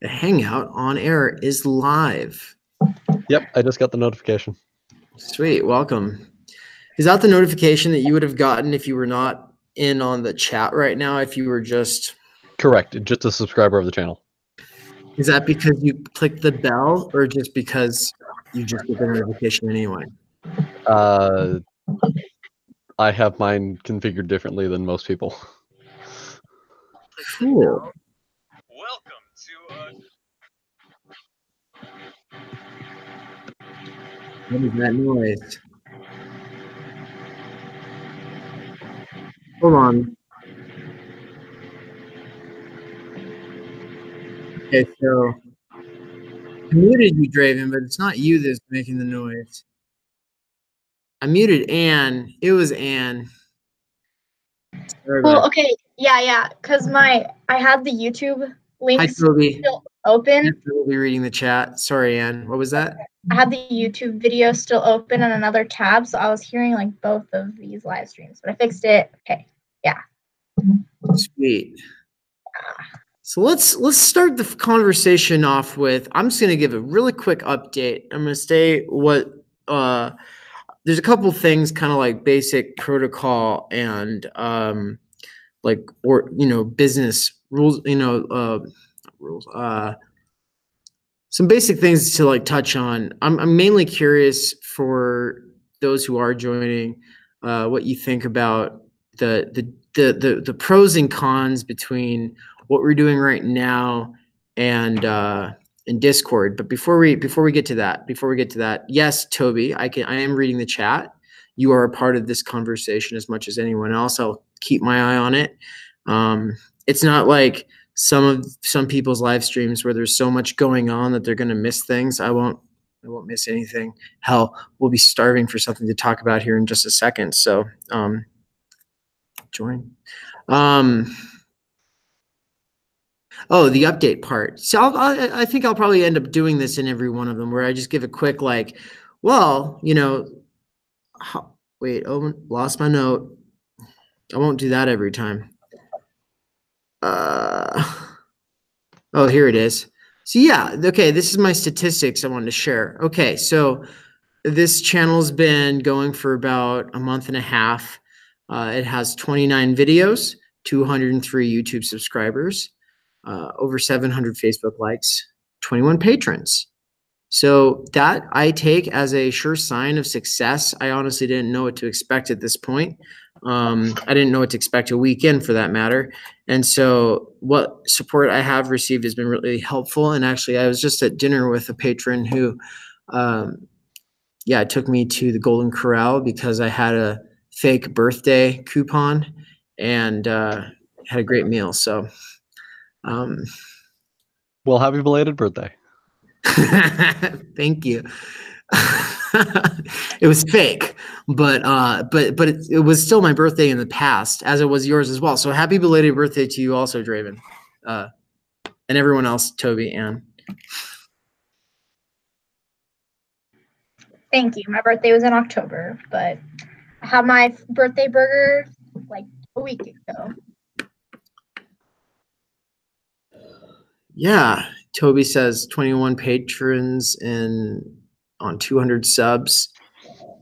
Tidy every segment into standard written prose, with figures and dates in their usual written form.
The Hangout on air is live. Yep, I just got the notification. Sweet, welcome. Is that the notification that you would have gotten if you were not in on the chat right now, if you were just... Correct, just a subscriber of the channel. Is that because you clicked the bell or just because you just get the notification anyway? I have mine configured differently than most people. Cool. Welcome to What is that noise? Hold on. Okay, so I muted you, Draven, but it's not you that's making the noise. I muted Anne. It was Anne. Well, okay, yeah, because I had the YouTube links still open. We'll be reading the chat. Sorry, Anne. What was that? I had the YouTube video still open on another tab, so I was hearing like both of these live streams, but I fixed it. Okay, yeah. Sweet. So let's start the conversation off with. I'm just gonna give a really quick update. I'm gonna say what. There's a couple things, kind of like basic protocol and business rules. Rules. Some basic things to like touch on. I'm mainly curious for those who are joining, what you think about the pros and cons between what we're doing right now and in Discord. But before we get to that, yes, Toby, I am reading the chat. You are a part of this conversation as much as anyone else. I'll keep my eye on it. It's not like some people's live streams where there's so much going on that they're going to miss things. I won't miss anything. Hell, we'll be starving for something to talk about here in just a second. So join. Oh, the update part. So I think I'll probably end up doing this in every one of them, where I just give a quick like, well, wait, oh, lost my note. I won't do that every time. Oh, here it is. So yeah, okay, this is my statistics I wanted to share. Okay, so this channel's been going for about a month and a half. It has 29 videos, 203 YouTube subscribers, over 700 Facebook likes, 21 patrons. So that I take as a sure sign of success. I honestly didn't know what to expect at this point. I didn't know what to expect a weekend for that matter. And so what support I have received has been really helpful. And actually, I was just at dinner with a patron who, took me to the Golden Corral because I had a fake birthday coupon and had a great meal. So, well, happy belated birthday. Thank you. It was fake, but it was still my birthday in the past, as it was yours as well. So happy belated birthday to you also, Draven, and everyone else, Toby, Ann. Thank you. My birthday was in October, but I had my birthday burger like a week ago. Yeah, Toby says 21 patrons on 200 subs.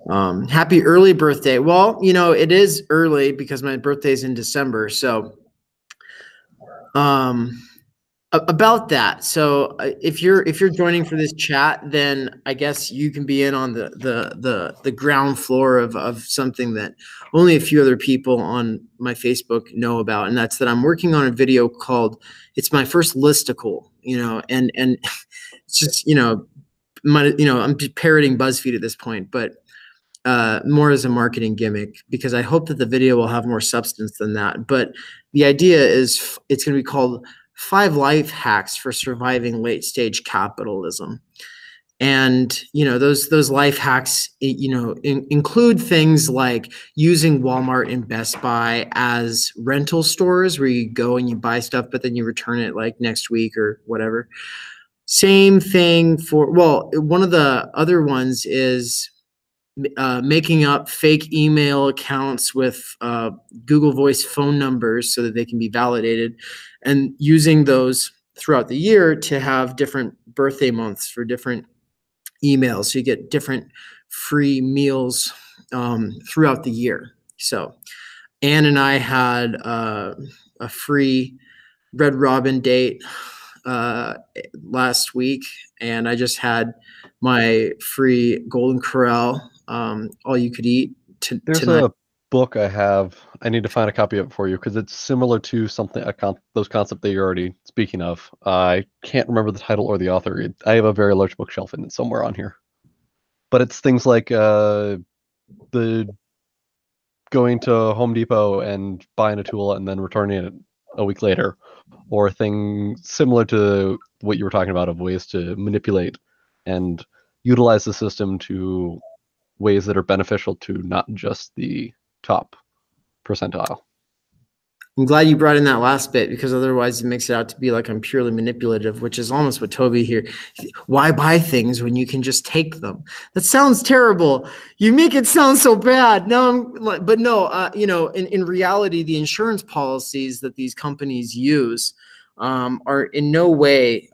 Happy early birthday. Well, it is early because my birthday's in December. So about that. So if you're joining for this chat, then I guess you can be in on the ground floor of something that only a few other people on my Facebook know about, and that's that I'm working on a video called "It's My First Listicle," and it's just I'm parroting BuzzFeed at this point, but more as a marketing gimmick because I hope that the video will have more substance than that. But the idea is it's going to be called 5 Life Hacks for Surviving Late Stage Capitalism. And, those life hacks, include things like using Walmart and Best Buy as rental stores where you go and you buy stuff, but then you return it like next week or whatever. Same thing one of the other ones is making up fake email accounts with Google Voice phone numbers so that they can be validated, and using those throughout the year to have different birthday months for different emails. So you get different free meals throughout the year. So Ann and I had a free Red Robin date last week, and I just had my free Golden Corral all you could eat There's tonight. a book I have. I need to find a copy of it for you because it's similar to something those concepts that you're already speaking of. I can't remember the title or the author. I have a very large bookshelf in it somewhere on here. But it's things like the going to Home Depot and buying a tool and then returning it a week later, or things similar to what you were talking about of ways to manipulate and utilize the system to ways that are beneficial to not just the top percentile. I'm glad you brought in that last bit, because otherwise it makes it out to be like I'm purely manipulative, which is almost what Toby here. Why buy things when you can just take them? That sounds terrible. You make it sound so bad. But no, in reality, the insurance policies that these companies use are in no way,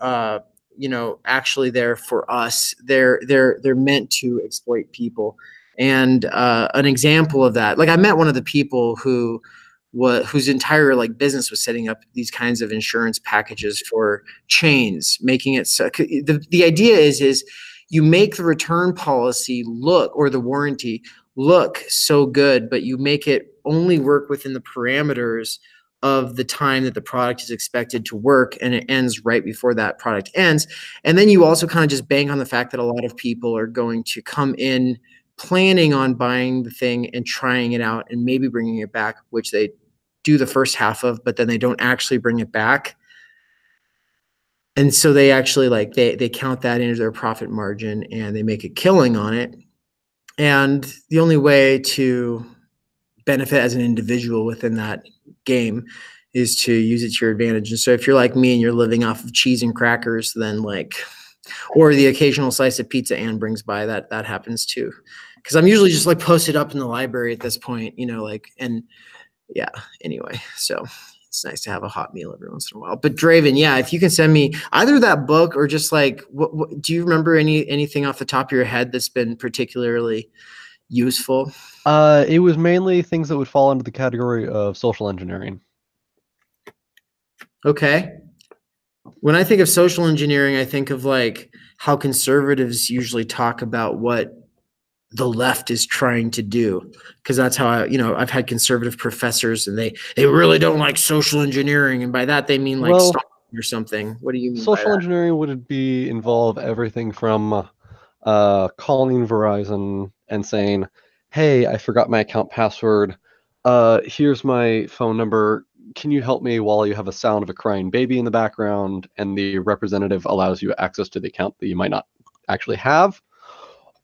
actually there for us. They're meant to exploit people. And an example of that, like I met one of the people whose entire like business was setting up these kinds of insurance packages for chains, making it so the idea is you make the return policy look, or the warranty look so good, but you make it only work within the parameters of the time that the product is expected to work, and it ends right before that product ends. And then you also kind of just bang on the fact that a lot of people are going to come in planning on buying the thing and trying it out and maybe bringing it back, which they do the first half of, but then they don't actually bring it back. And so they actually they count that into their profit margin and they make a killing on it. And the only way to benefit as an individual within that game is to use it to your advantage. And so if you're like me and you're living off of cheese and crackers, then or the occasional slice of pizza Anne brings by, that happens too. Because I'm usually just posted up in the library at this point, and yeah, anyway, so it's nice to have a hot meal every once in a while. But Draven, yeah, if you can send me either that book or just what do you remember anything off the top of your head that's been particularly useful? It was mainly things that would fall under the category of social engineering. Okay. When I think of social engineering, I think of how conservatives usually talk about what the left is trying to do, because that's how I've had conservative professors, and they really don't like social engineering, and by that they mean stalking or something. What do you mean by that? Social engineering would involve everything from calling Verizon and saying, "Hey, I forgot my account password. Here's my phone number. Can you help me?" while you have a sound of a crying baby in the background, and the representative allows you access to the account that you might not actually have.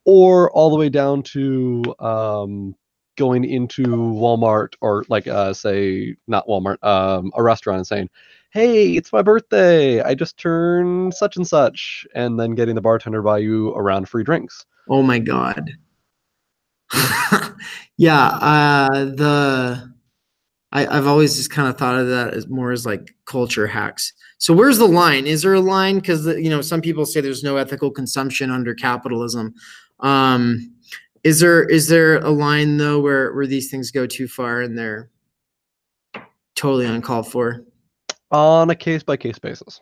Or all the way down to going into Walmart, or say not Walmart, a restaurant, and saying, "Hey, it's my birthday. I just turned such and such," and then getting the bartender buy you a round of free drinks. Oh my God. Yeah, I've always just kind of thought of that as more as culture hacks. So where's the line? Is there a line? Because some people say there's no ethical consumption under capitalism. Is there a line though where these things go too far and they're totally uncalled for? On a case-by-case basis.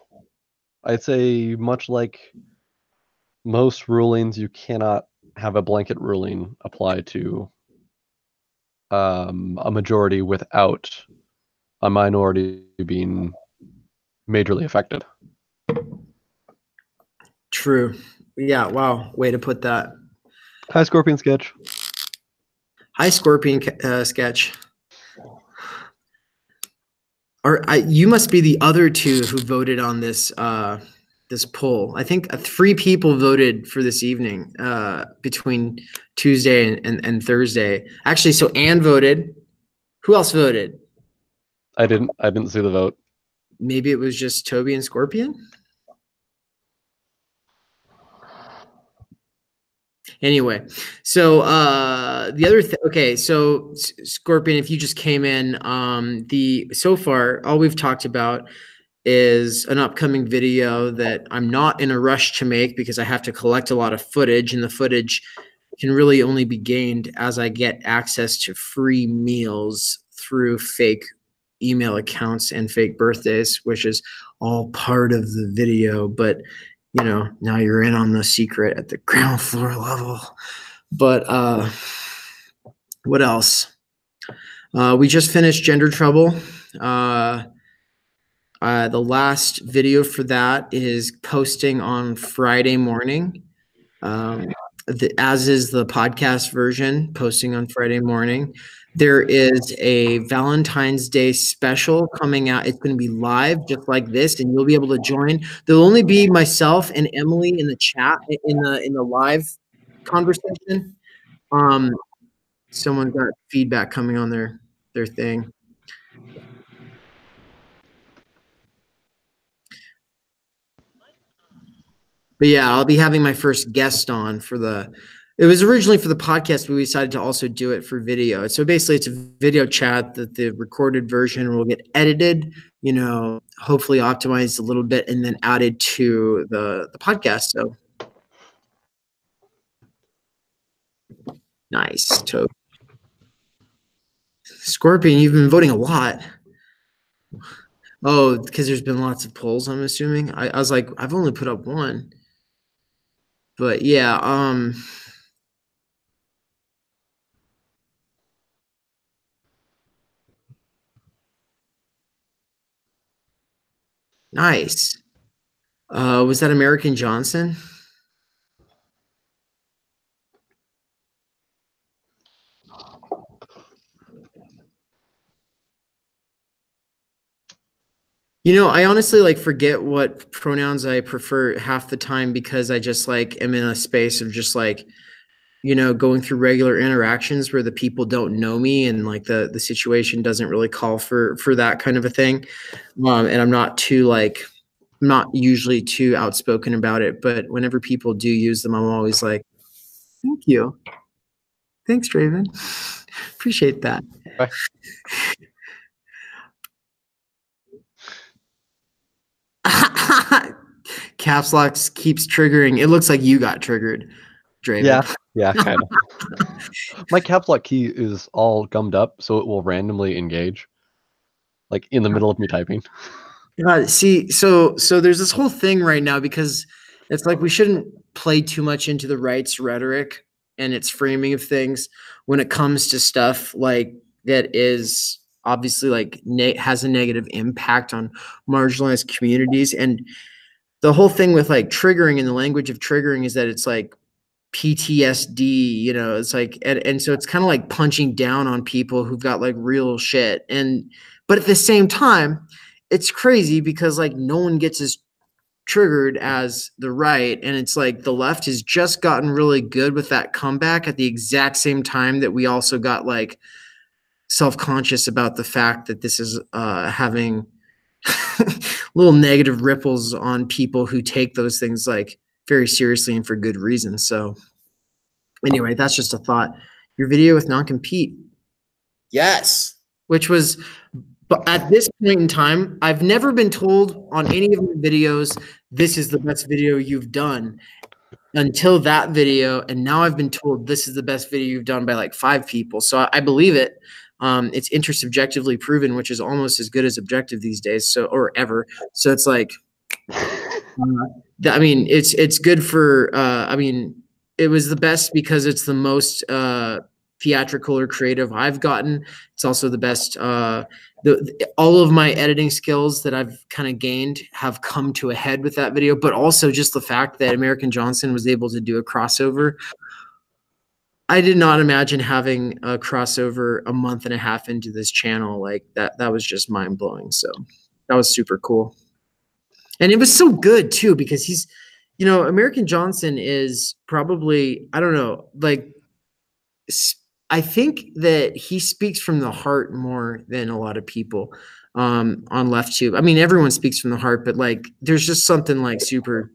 I'd say much like most rulings, you cannot have a blanket ruling apply to a majority without a minority being majorly affected. True. Yeah, wow. Way to put that. Hi, Scorpion Sketch. Hi, Scorpion Sketch. You must be the other two who voted on this this poll. I think 3 people voted for this evening between Tuesday and Thursday. Actually, so Anne voted. Who else voted? I didn't see the vote. Maybe it was just Toby and Scorpion? Anyway, so the other okay, so Scorpion, if you just came in, so far all we've talked about is an upcoming video that I'm not in a rush to make because I have to collect a lot of footage, and the footage can really only be gained as I get access to free meals through fake email accounts and fake birthdays, which is all part of the video. But you know, now you're in on the secret at the ground floor level. But what else? We just finished Gender Trouble. The last video for that is posting on Friday morning, as is the podcast version, posting on Friday morning. There is a Valentine's Day special coming out. It's going to be live just like this, and you'll be able to join. There'll only be myself and Emily in the chat in the live conversation. Someone got feedback coming on their thing. But yeah, I'll be having my first guest on for it was originally for the podcast, but we decided to also do it for video. So basically it's a video chat that the recorded version will get edited, you know, hopefully optimized a little bit and then added to the podcast. So nice. Toad. Scorpion, you've been voting a lot. Oh, because there's been lots of polls, I'm assuming. I was like, I've only put up one. But yeah, nice. Was that American Johnson? You know, I honestly like forget what pronouns I prefer half the time because I just like am in a space of just like, you know, going through regular interactions where the people don't know me and like the situation doesn't really call for that kind of a thing. And I'm not too like, I'm not usually too outspoken about it, but whenever people do use them, I'm always like, thank you. Thanks, Draven. Appreciate that. Bye. Caps lock keeps triggering. It looks like you got triggered, Draven. Yeah, kind of. My caps lock key is all gummed up, so it will randomly engage, like in the middle of me typing. See, so there's this whole thing right now because it's like we shouldn't play too much into the right's rhetoric and its framing of things when it comes to stuff like that is obviously like has a negative impact on marginalized communities. And the whole thing with like triggering and the language of triggering is that it's like PTSD, you know, it's like, and so it's kind of like punching down on people who've got like real shit. But at the same time, it's crazy because like no one gets as triggered as the right. And it's like the left has just gotten really good with that comeback at the exact same time that we also got like self-conscious about the fact that this is having little negative ripples on people who take those things like very seriously and for good reason. So anyway, that's just a thought. Your video with non-compete. Yes. Which was, but at this point in time, I've never been told on any of my videos, this is the best video you've done until that video. And now I've been told this is the best video you've done by like 5 people. So I believe it. It's intersubjectively proven, which is almost as good as objective these days. So, or ever. So it's like, I mean, it's good for, I mean, it was the best because it's the most theatrical or creative I've gotten. It's also the best. All of my editing skills that I've kind of gained have come to a head with that video, but also just the fact that American Johnson was able to do a crossover. I did not imagine having a crossover a month and a half into this channel like that. That was just mind blowing. So that was super cool. And it was so good too, because he's, you know, American Johnson is probably, I don't know, like, I think that he speaks from the heart more than a lot of people on left tube. I mean, everyone speaks from the heart, but like, there's just something like super,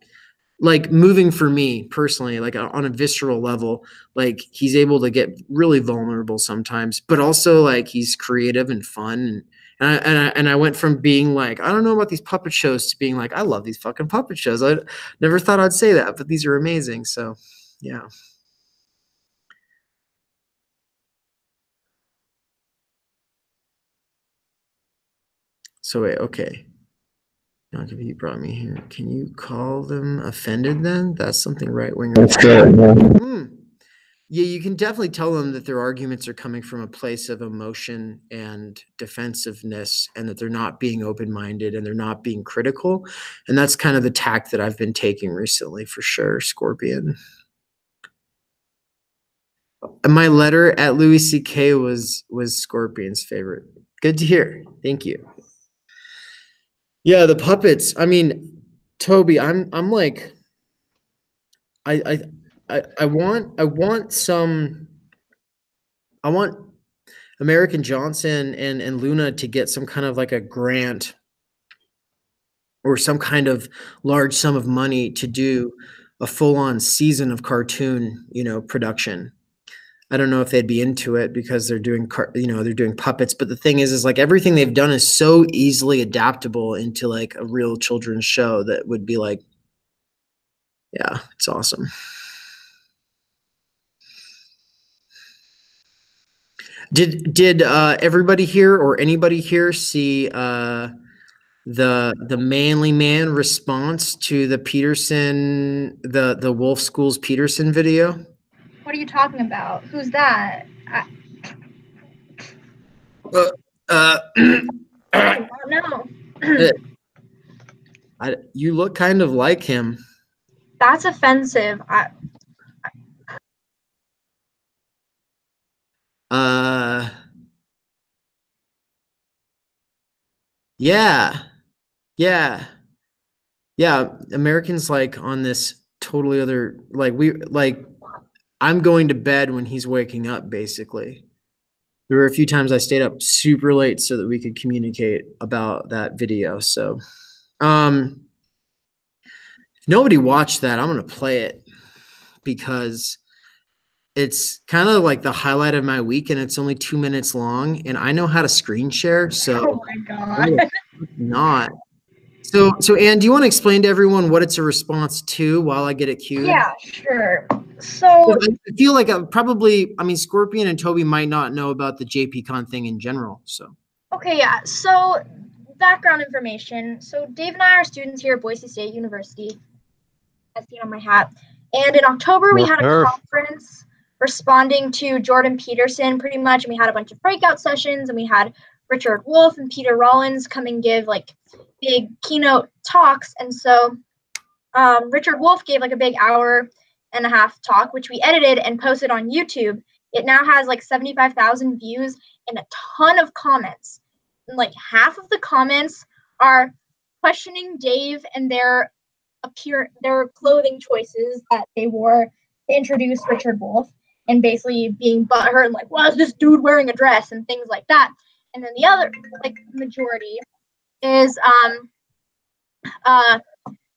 like moving for me personally, like on a visceral level, like he's able to get really vulnerable sometimes, but also like he's creative and fun And I went from being like, I don't know about these puppet shows to being like, I love these fucking puppet shows. I never thought I'd say that, but these are amazing. So yeah. So wait, okay. Now, you brought me here. Can you call them offended then? That's something right winger. That's good. Yeah. Yeah, you can definitely tell them that their arguments are coming from a place of emotion and defensiveness, and that they're not being open-minded and they're not being critical. And that's kind of the tack that I've been taking recently for sure, Scorpion. And my letter at Louis C.K. was Scorpion's favorite. Good to hear. Thank you. Yeah, the puppets. I mean, Toby, I'm like, I want American Johnson and Luna to get some kind of like a grant or some kind of large sum of money to do a full-on season of cartoon, production. I don't know if they'd be into it because they're doing, they're doing puppets. But the thing is like everything they've done is so easily adaptable into like a real children's show that would be like, yeah, it's awesome. Did everybody here or anybody here see the manly man response to the Peterson, the Wolf Schools Peterson video? What are you talking about? Who's that? I don't know. You look kind of like him. That's offensive. Yeah. Americans like on this totally other, I'm going to bed when he's waking up, basically. There were a few times I stayed up super late so that we could communicate about that video. So, if nobody watched that, I'm going to play it because it's kind of like the highlight of my week, and it's only 2 minutes long, and I know how to screen share. So, oh my God. Not. So Ann, do you want to explain to everyone what it's a response to while I get it queued? Yeah, sure. So I feel like Scorpion and Toby might not know about the JPCon thing in general. So okay, yeah. So background information. So Dave and I are students here at Boise State University, as seen on my hat. And in October, we had a conference responding to Jordan Peterson, pretty much. And we had a bunch of breakout sessions, and we had Richard Wolff and Peter Rollins come and give like big keynote talks. And so Richard Wolff gave like a big hour-and-a-half talk, which we edited and posted on YouTube. It now has like 75,000 views and a ton of comments. And like half of the comments are questioning Dave and their clothing choices that they wore to introduce Richard Wolff, and basically being butthurt and like, why is this dude wearing a dress and things like that. And then the other like majority is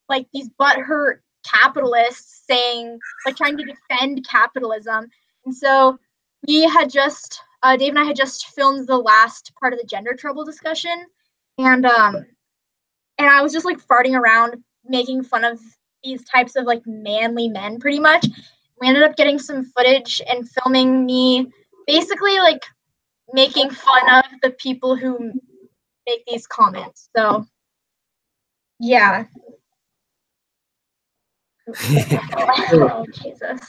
like these butthurt capitalists saying, like, trying to defend capitalism. And so we had just Dave and I had just filmed the last part of the gender trouble discussion, and I was just like farting around making fun of these types of like manly men pretty much. We ended up getting some footage and filming me basically like making fun of the people who make these comments. So yeah. Oh, Jesus.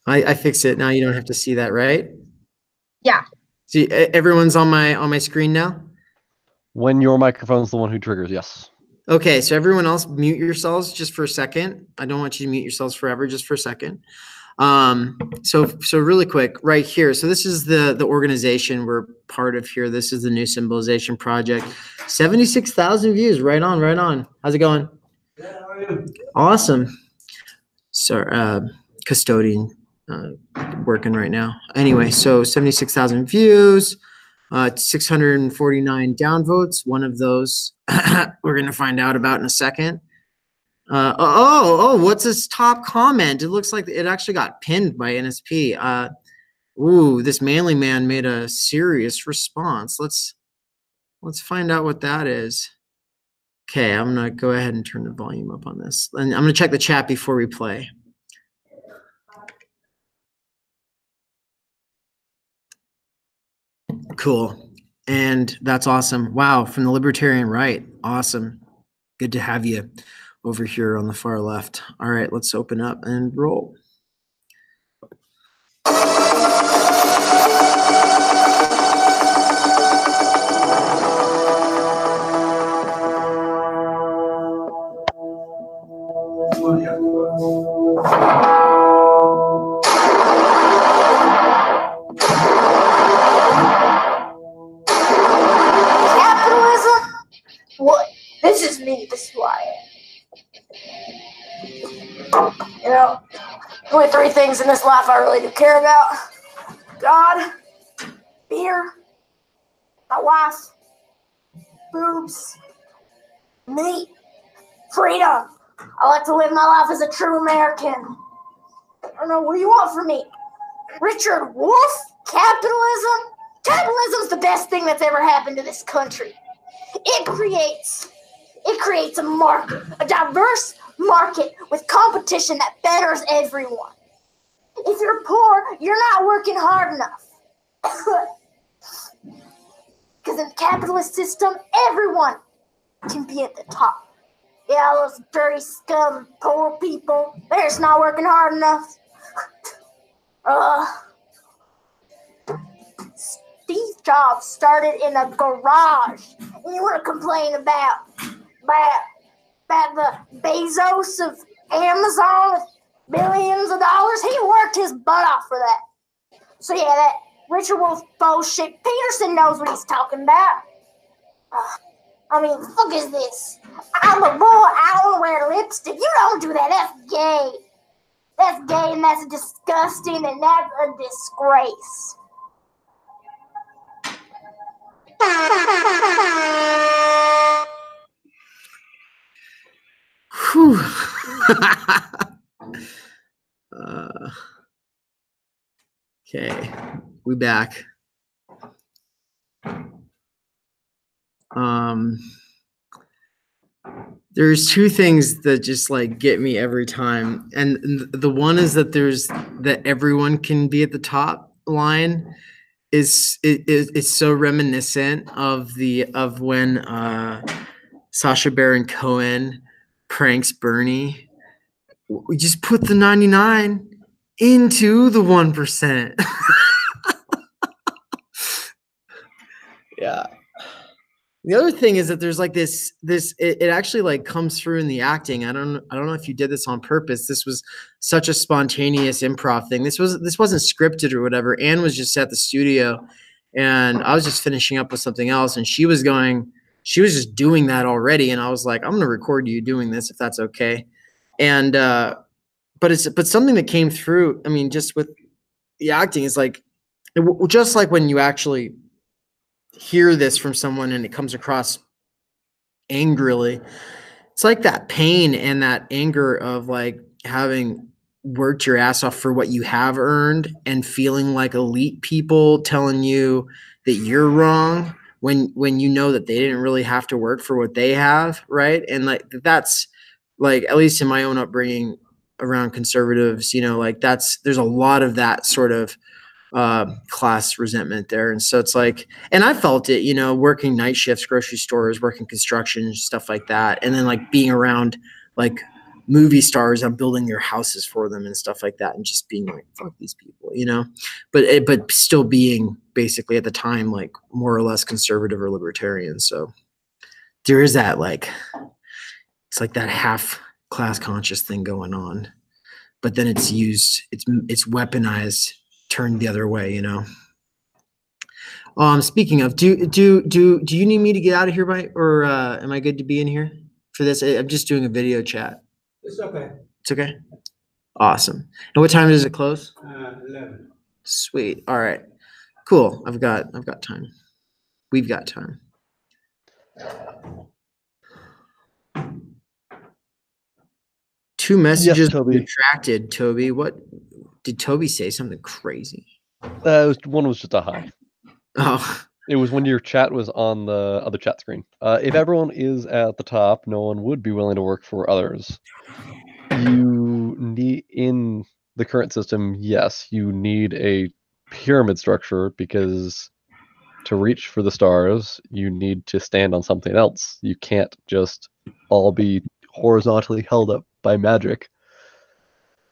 I fixed it. Now you don't have to see that, right? Yeah. See, everyone's on my screen now? When your microphone's the one who triggers, yes. Okay, so everyone else mute yourselves just for a second. I don't want you to mute yourselves forever, just for a second. So really quick, right here. So this is the organization we're part of here. This is the New Symbolization Project. 76,000 views. Right on, right on. How's it going? Yeah, how are you? Awesome. So custodian working right now. Anyway, so 76,000 views. 649 downvotes. One of those we're going to find out about in a second. What's this top comment? It looks like it actually got pinned by NSP. This manly man made a serious response. Let's find out what that is. Okay, I'm gonna go ahead and turn the volume up on this. And I'm gonna check the chat before we play. Cool. And that's awesome. Wow, from the Libertarian Right. Awesome. Good to have you over here on the far left. All right, let's open up and roll. Capitalism? What? This is me. This is who I am. You know, only three things in this life I really do care about: God, beer, my wife, boobs, meat, freedom. I like to live my life as a true American. I don't know, what do you want from me? Richard Wolff? Capitalism? Capitalism's the best thing that's ever happened to this country. It creates a market, a diverse market with competition that betters everyone. If you're poor, you're not working hard enough. Because in the capitalist system, everyone can be at the top. Yeah, those dirty scum poor people, they're just not working hard enough. Steve Jobs started in a garage. And you want to complain about the Bezos of Amazon with billions of dollars? He worked his butt off for that. So yeah, that Richard Wolff bullshit. Peterson knows what he's talking about. I mean, fuck is this? I'm a boy, I don't wear lipstick. You don't do that, that's gay. That's gay and that's disgusting and that's a disgrace. Whew. Okay, we back. There's two things that just like get me every time, and the one is that that everyone can be at the top line is so reminiscent of when Sacha Baron Cohen pranks Bernie. We just put the 99 into the 1%. Yeah. The other thing is that there's like it actually like comes through in the acting. I don't know if you did this on purpose. This was such a spontaneous improv thing. This wasn't scripted or whatever. Anne was just at the studio and I was just finishing up with something else and she was just doing that already. And I was like, I'm going to record you doing this if that's okay. And, but something that came through, I mean, just with the acting is like, just like when you actually hear this from someone and it comes across angrily, it's like that pain and that anger of like having worked your ass off for what you have earned and feeling like elite people telling you that you're wrong when you know that they didn't really have to work for what they have, right? And like that's like, at least in my own upbringing around conservatives, you know, like there's a lot of that sort of class resentment there. And so it's like, and I felt it, you know, working night shifts, grocery stores, working construction, stuff like that. And then like being around like movie stars, I'm building their houses for them and stuff like that. And just being like, fuck these people, you know, but still being basically at the time, like more or less conservative or libertarian. So there is that, like, it's like that half class conscious thing going on, but then it's used, it's weaponized, turned the other way, you know. Speaking of, do you need me to get out of here, or am I good to be in here for this? I'm just doing a video chat. It's okay. It's okay. Awesome. And what time does it close? 11. Sweet. All right. Cool. I've got time. We've got time. Two messages retracted, Toby. What did Toby say? Something crazy? One was just a hi. Oh, It was when your chat was on the other chat screen. If everyone is at the top, no one would be willing to work for others. You need, in the current system, yes, you need a pyramid structure because to reach for the stars, you need to stand on something else. You can't just all be horizontally held up by magic.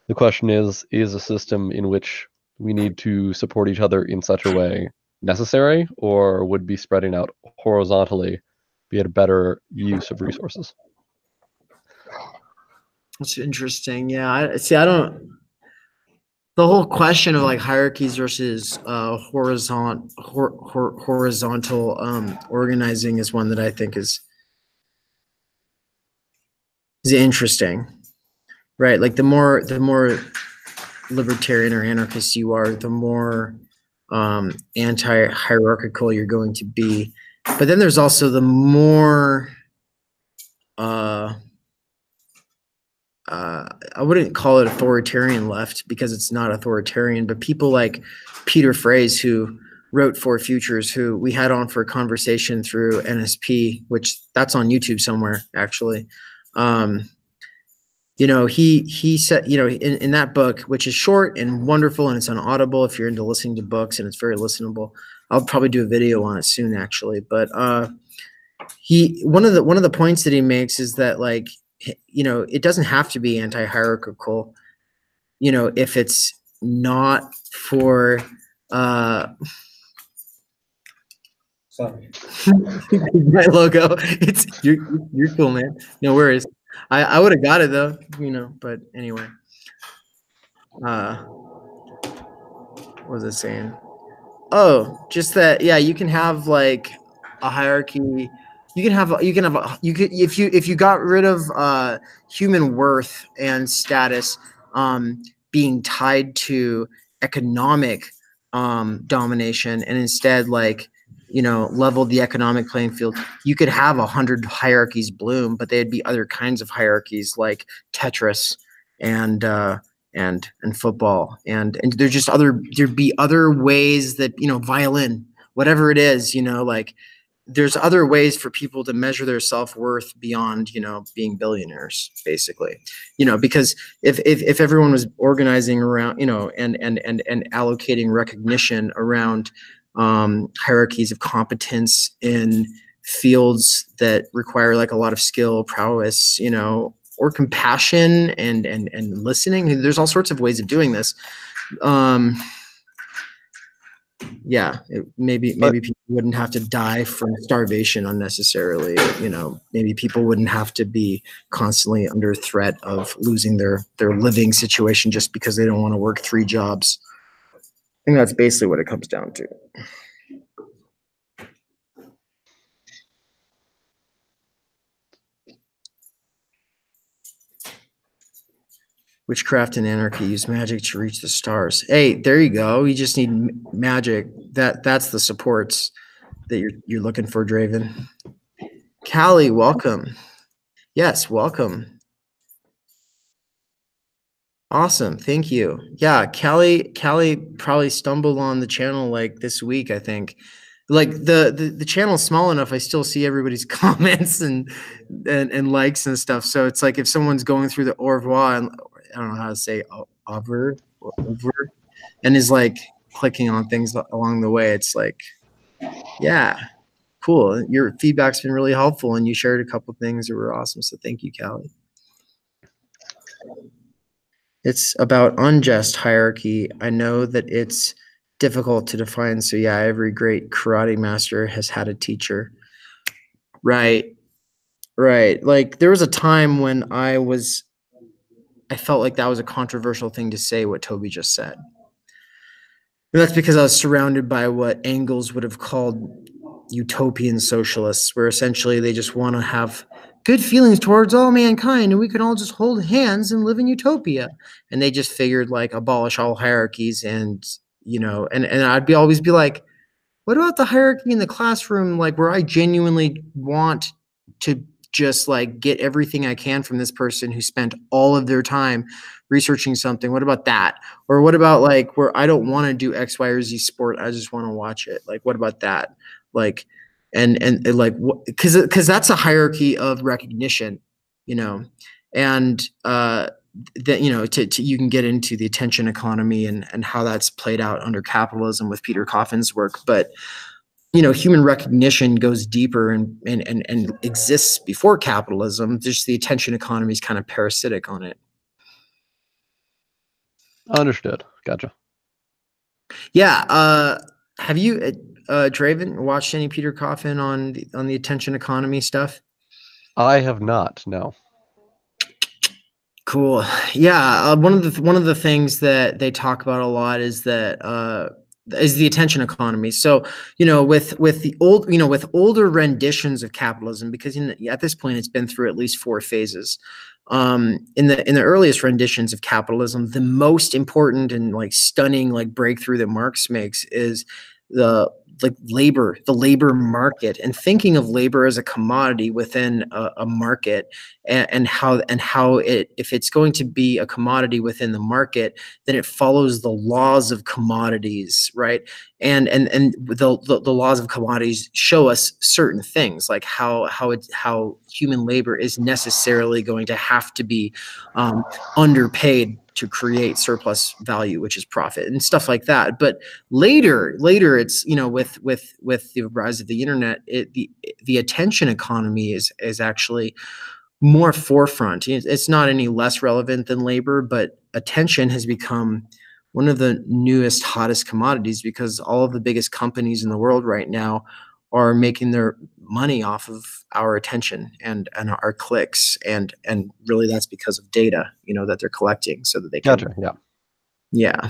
The question is a system in which we need to support each other in such a way necessary, or would be spreading out horizontally be a better use of resources? That's interesting. Yeah, I don't. The whole question of like hierarchies versus horizontal organizing is one that I think is interesting, right? Like the more libertarian or anarchist you are, the more anti-hierarchical you're going to be. But then there's also the more I wouldn't call it authoritarian left because it's not authoritarian, but people like Peter Fraze, who wrote For Futures, who we had on for a conversation through NSP, which that's on YouTube somewhere, actually. You know, he said, you know, in that book, which is short and wonderful, and it's on Audible if you're into listening to books, and it's very listenable. I'll probably do a video on it soon, actually. But one of the points that he makes is that, like, you know, it doesn't have to be anti-hierarchical, you know, if it's not for Sorry. my logo. It's you're cool, man. No worries. I would have got it though, you know, but anyway. What was I saying? Oh, just that, yeah, you can have like a hierarchy. You could if you got rid of human worth and status being tied to economic domination, and instead, like, you know, leveled the economic playing field, you could have 100 hierarchies bloom, but they'd be other kinds of hierarchies like Tetris and football, and there's just there'd be other ways that, you know, violin, whatever it is, you know, like there's other ways for people to measure their self-worth beyond, you know, being billionaires, basically, you know, because if everyone was organizing around, you know, and allocating recognition around hierarchies of competence in fields that require like a lot of skill, prowess, you know, or compassion and listening. There's all sorts of ways of doing this. Yeah, maybe people wouldn't have to die from starvation unnecessarily. You know, maybe people wouldn't have to be constantly under threat of losing their living situation just because they don't want to work 3 jobs. I think that's basically what it comes down to. Witchcraft and anarchy use magic to reach the stars. Hey, there you go. You just need magic. That's the supports that you're looking for, Draven. Callie, welcome. Yes, welcome. Awesome, thank you. Yeah, Callie probably stumbled on the channel like this week, I think. Like the channel's small enough, I still see everybody's comments and likes and stuff. So it's like if someone's going through the au revoir, and I don't know how to say over, and is like clicking on things along the way, it's like, yeah, cool. Your feedback's been really helpful, and you shared a couple things that were awesome. So thank you, Callie. It's about unjust hierarchy. I know that it's difficult to define. So yeah, every great karate master has had a teacher. Right. Like there was a time when I felt like that was a controversial thing to say, what Toby just said. And that's because I was surrounded by what Engels would have called utopian socialists, where essentially they just want to have good feelings towards all mankind, and we can all just hold hands and live in utopia. And they just figured like abolish all hierarchies, and you know, and I'd always be like, what about the hierarchy in the classroom, like where I genuinely want to just like get everything I can from this person who spent all of their time researching something? What about that? Or what about like where I don't want to do X, Y, or Z sport, I just want to watch it? Like, what about that? like, and like, because that's a hierarchy of recognition, and that, to you can get into the attention economy and how that's played out under capitalism with Peter Coffin's work, but human recognition goes deeper and exists before capitalism. Just the attention economy is kind of parasitic on it. Understood. Gotcha. Yeah. Have you, Draven, watched any Peter Coffin on the attention economy stuff? I have not. No. Cool. Yeah. One of the things that they talk about a lot is that is the attention economy. So, with the old, with older renditions of capitalism, because at this point it's been through at least 4 phases. In the earliest renditions of capitalism, the most important and like stunning like breakthrough that Marx makes is the labor market, and thinking of labor as a commodity within a market, and how it, if it's going to be a commodity within the market, then it follows the laws of commodities, right? And the laws of commodities show us certain things, like how human labor is necessarily going to have to be underpaid to create surplus value, which is profit and stuff like that. But later it's, with the rise of the internet, the attention economy is actually more forefront. It's not any less relevant than labor, but attention has become one of the newest, hottest commodities, because all of the biggest companies in the world right now are making their money off of our attention and our clicks, and really that's because of data, that they're collecting, so that they can. Gotcha. Yeah. Yeah.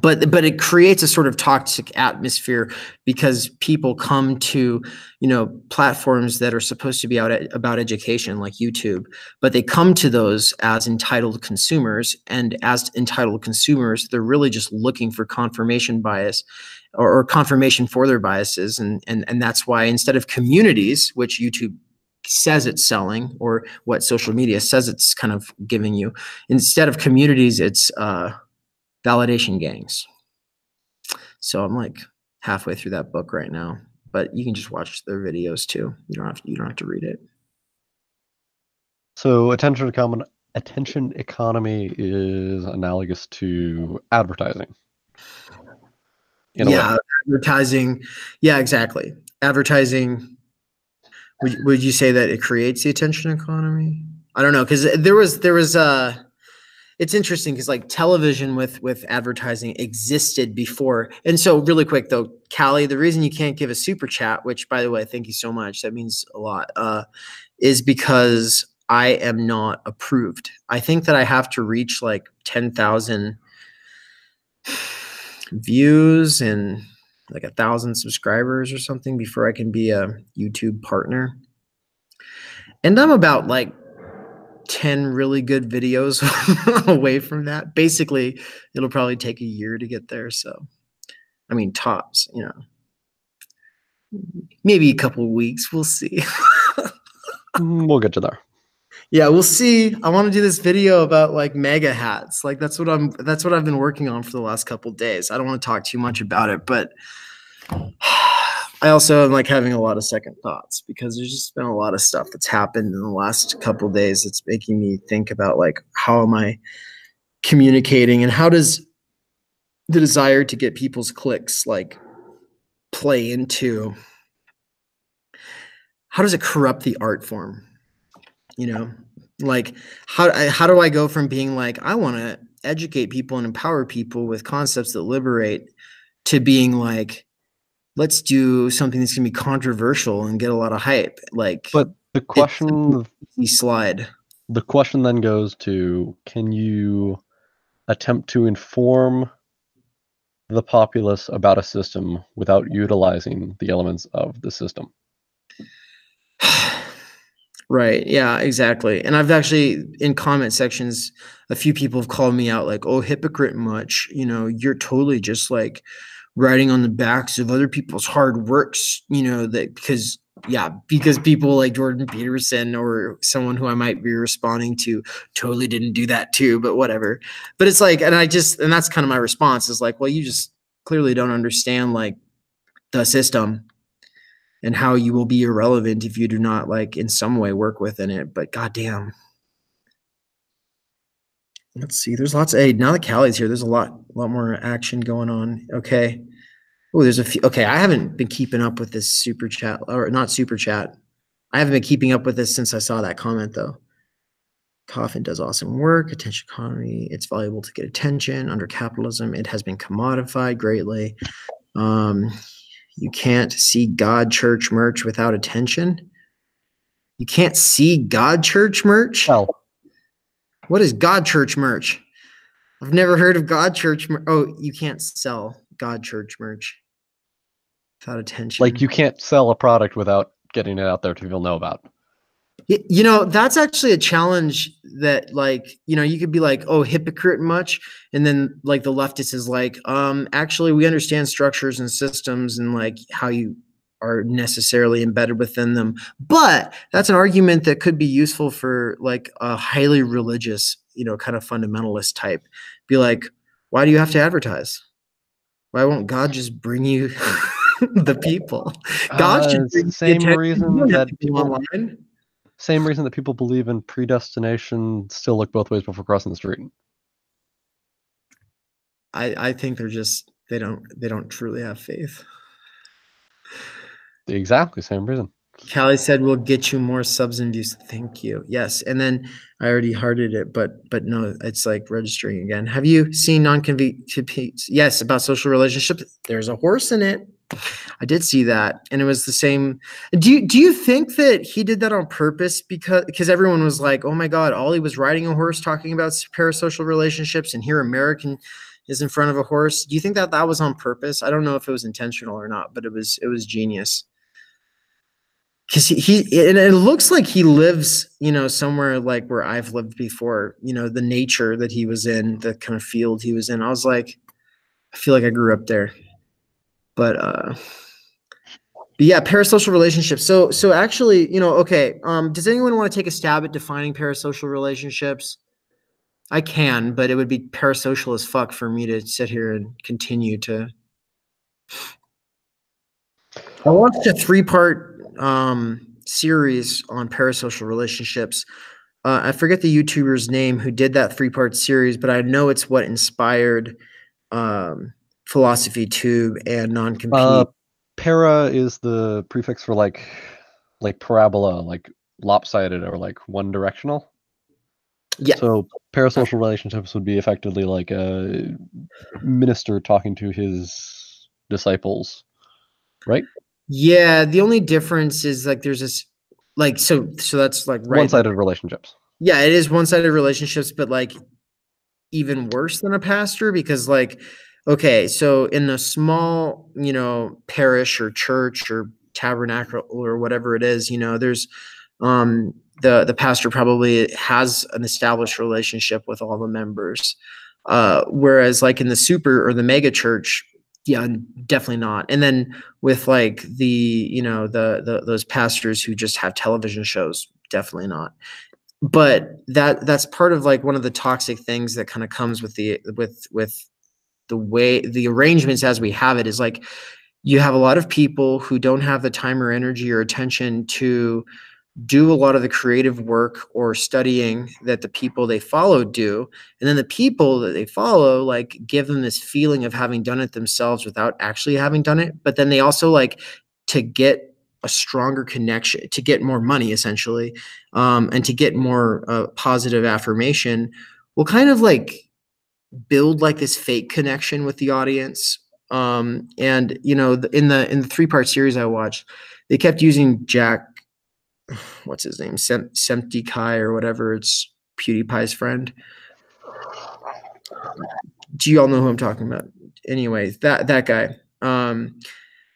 But it creates a sort of toxic atmosphere, because people come to, platforms that are supposed to be about education, like YouTube, but they come to those as entitled consumers, and as entitled consumers, they're really just looking for confirmation bias, or confirmation for their biases, and that's why, instead of communities, which YouTube says it's selling, or what social media says it's kind of giving you, instead of communities, it's validation gangs. So I'm like halfway through that book right now, but you can just watch their videos too. You don't have to read it. So attention economy is analogous to advertising. Yeah, advertising. Yeah, exactly. Advertising. Would you say that it creates the attention economy? I don't know, because there was it's interesting, because like television with advertising existed before. And so really quick though, Callie, the reason you can't give a super chat, which by the way, thank you so much, that means a lot, is because I am not approved. I think that I have to reach like 10,000 views and like 1,000 subscribers or something before I can be a YouTube partner. And I'm about like 10 really good videos away from that. Basically, it'll probably take a year to get there. So, I mean, tops, maybe a couple of weeks. We'll see. We'll get to there. Yeah, we'll see. I want to do this video about like mega hats. Like that's what I've been working on for the last couple of days. I don't want to talk too much about it, but I also am like having a lot of second thoughts, because there's just been a lot of stuff that's happened in the last couple of days that's making me think about like, how am I communicating, and how does the desire to get people's clicks like play into, how does it corrupt the art form? Like how do I go from being like, I want to educate people and empower people with concepts that liberate, to being like, let's do something that's gonna be controversial and get a lot of hype. Like, but the question then goes to, can you attempt to inform the populace about a system without utilizing the elements of the system? Right. Yeah, exactly. And I've actually, in comment sections, a few people have called me out like, oh, hypocrite much, you're totally just like writing on the backs of other people's hard works, that because people like Jordan Peterson or someone who I might be responding to totally didn't do that too, but whatever. But it's like, and that's kind of my response is like, well, you just clearly don't understand like the system, and how you will be irrelevant if you do not like in some way work within it. But goddamn. Let's see. There's lots of, hey, now that Callie's here, there's a lot more action going on. Okay. Oh, there's a few. Okay, I haven't been keeping up with this super chat, or not super chat. I haven't been keeping up with this since I saw that comment though. Coffin does awesome work. Attention economy. It's valuable to get attention. Under capitalism, it has been commodified greatly. You can't see God church merch without attention. You can't see God church merch? Well, what is God church merch? I've never heard of God church. Oh, you can't sell God church merch without attention. like you can't sell a product without getting it out there to people know about. You know, that's actually a challenge that, like, you know, you could be like, oh, hypocrite much. And then like the leftist is like, actually, we understand structures and systems and like how you are necessarily embedded within them. But that's an argument that could be useful for like a highly religious, you know, kind of fundamentalist type. Be like, why do you have to advertise? Why won't God just bring you the people? God should bring same the reason that people online. Same reason that people believe in predestination, still look both ways before crossing the street. I think they're just they don't truly have faith. The exactly same reason. Callie said we'll get you more subs and views. Thank you. Yes. And then I already hearted it, but no, it's like registering again. Have you seen non-compete? Yes, about social relationships. There's a horse in it. I did see that. And it was the same. Do you think that he did that on purpose? Because everyone was like, oh my God, Ollie was riding a horse talking about parasocial relationships, and here American is in front of a horse. Do you think that was on purpose? I don't know if it was intentional or not, but it was genius. Because he and it looks like he lives, you know, somewhere like where I've lived before, you know, the nature that he was in, the kind of field he was in. I was like, I feel like I grew up there. But yeah, parasocial relationships. So actually, you know, okay. Does anyone want to take a stab at defining parasocial relationships? I can, but it would be parasocial as fuck for me to sit here and continue to. I watched a 3-part series on parasocial relationships. I forget the YouTuber's name who did that 3-part series, but I know it's what inspired Philosophy Tube and Non-Compete. Para is the prefix for like parabola, like lopsided or like one directional. Yeah. So parasocial relationships would be effectively like a minister talking to his disciples, right? Yeah, the only difference is like there's this like so that's like right. One-sided relationships. Yeah, it is one-sided relationships, but like even worse than a pastor, because like, okay, so in a small, you know, parish or church or tabernacle or whatever it is, you know, there's the pastor probably has an established relationship with all the members. Whereas like in the super or the mega church, yeah, definitely not. And then with like the, you know, the those pastors who just have television shows, definitely not. But that's part of like one of the toxic things that kind of comes with the way the arrangements as we have it is like you have a lot of people who don't have the time or energy or attention to do a lot of the creative work or studying that the people they follow do. And then the people that they follow, like, give them this feeling of having done it themselves without actually having done it. But then they also like to get a stronger connection, to get more money essentially, and to get more positive affirmation will kind of like build like this fake connection with the audience. And you know, in the 3-part series I watched, they kept using Jack, what's his name, Semti Kai or whatever, it's PewDiePie's friend. Do you all know who I'm talking about? Anyways, that guy,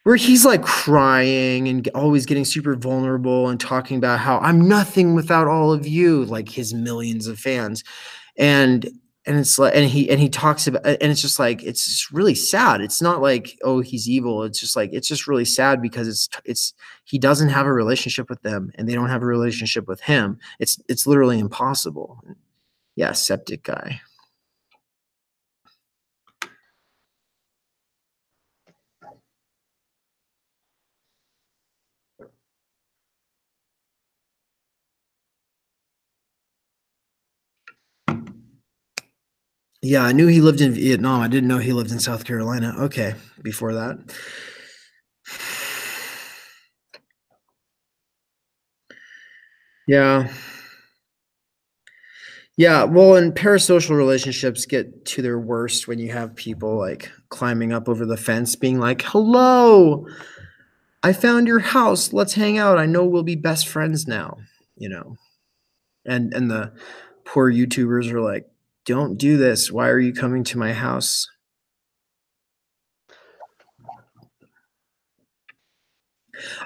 where he's like crying and always getting super vulnerable and talking about how I'm nothing without all of you, like his millions of fans. And it's like, and he talks about, and it's just like, it's just really sad. It's not like, oh, he's evil. It's just like, it's just really sad because he doesn't have a relationship with them and they don't have a relationship with him. It's literally impossible. Yeah. Septic guy. Yeah, I knew he lived in Vietnam. I didn't know he lived in South Carolina. Okay, before that. Yeah. Yeah, well, and parasocial relationships get to their worst when you have people like climbing up over the fence being like, "Hello, I found your house. Let's hang out. I know we'll be best friends now," you know. And the poor YouTubers are like, "Don't do this. Why are you coming to my house?"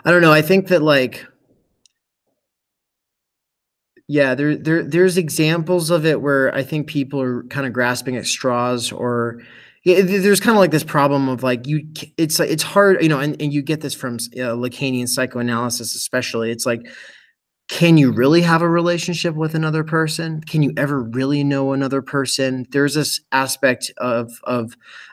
I don't know. I think that like yeah, there's examples of it where I think people are kind of grasping at straws or yeah, there's kind of like this problem of like it's like it's hard, you know, and you get this from Lacanian psychoanalysis especially. It's like can you really have a relationship with another person? Can you ever really know another person? There's this aspect of,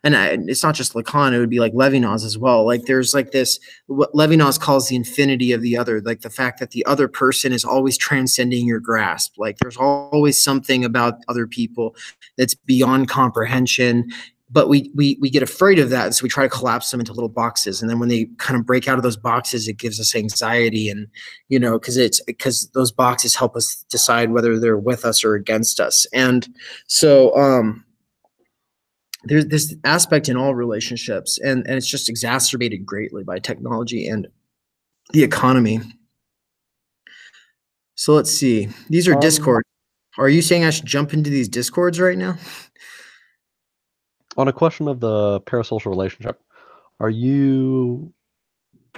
and it's not just Lacan. It would be like Levinas as well. Like there's like this what Levinas calls the infinity of the other, like the fact that the other person is always transcending your grasp. Like there's always something about other people that's beyond comprehension. But we get afraid of that, and so we try to collapse them into little boxes. And then when they kind of break out of those boxes, it gives us anxiety and you know, because those boxes help us decide whether they're with us or against us. And so there's this aspect in all relationships, and it's just exacerbated greatly by technology and the economy. So let's see. These are Discord. Are you saying I should jump into these Discords right now? On a question of the parasocial relationship,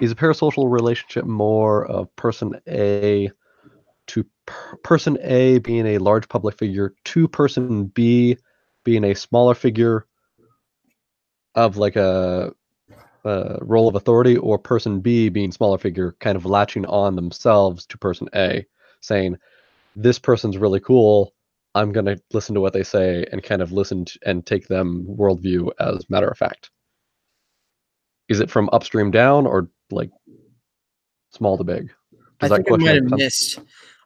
is a parasocial relationship more of person A to person A being a large public figure to person B being a smaller figure of like a role of authority, or person B being smaller figure kind of latching on themselves to person A, saying, this person's really cool, I'm going to listen to what they say and kind of listen to, and take them worldview as matter of fact? Is it from upstream down or like small to big? I think I might have missed.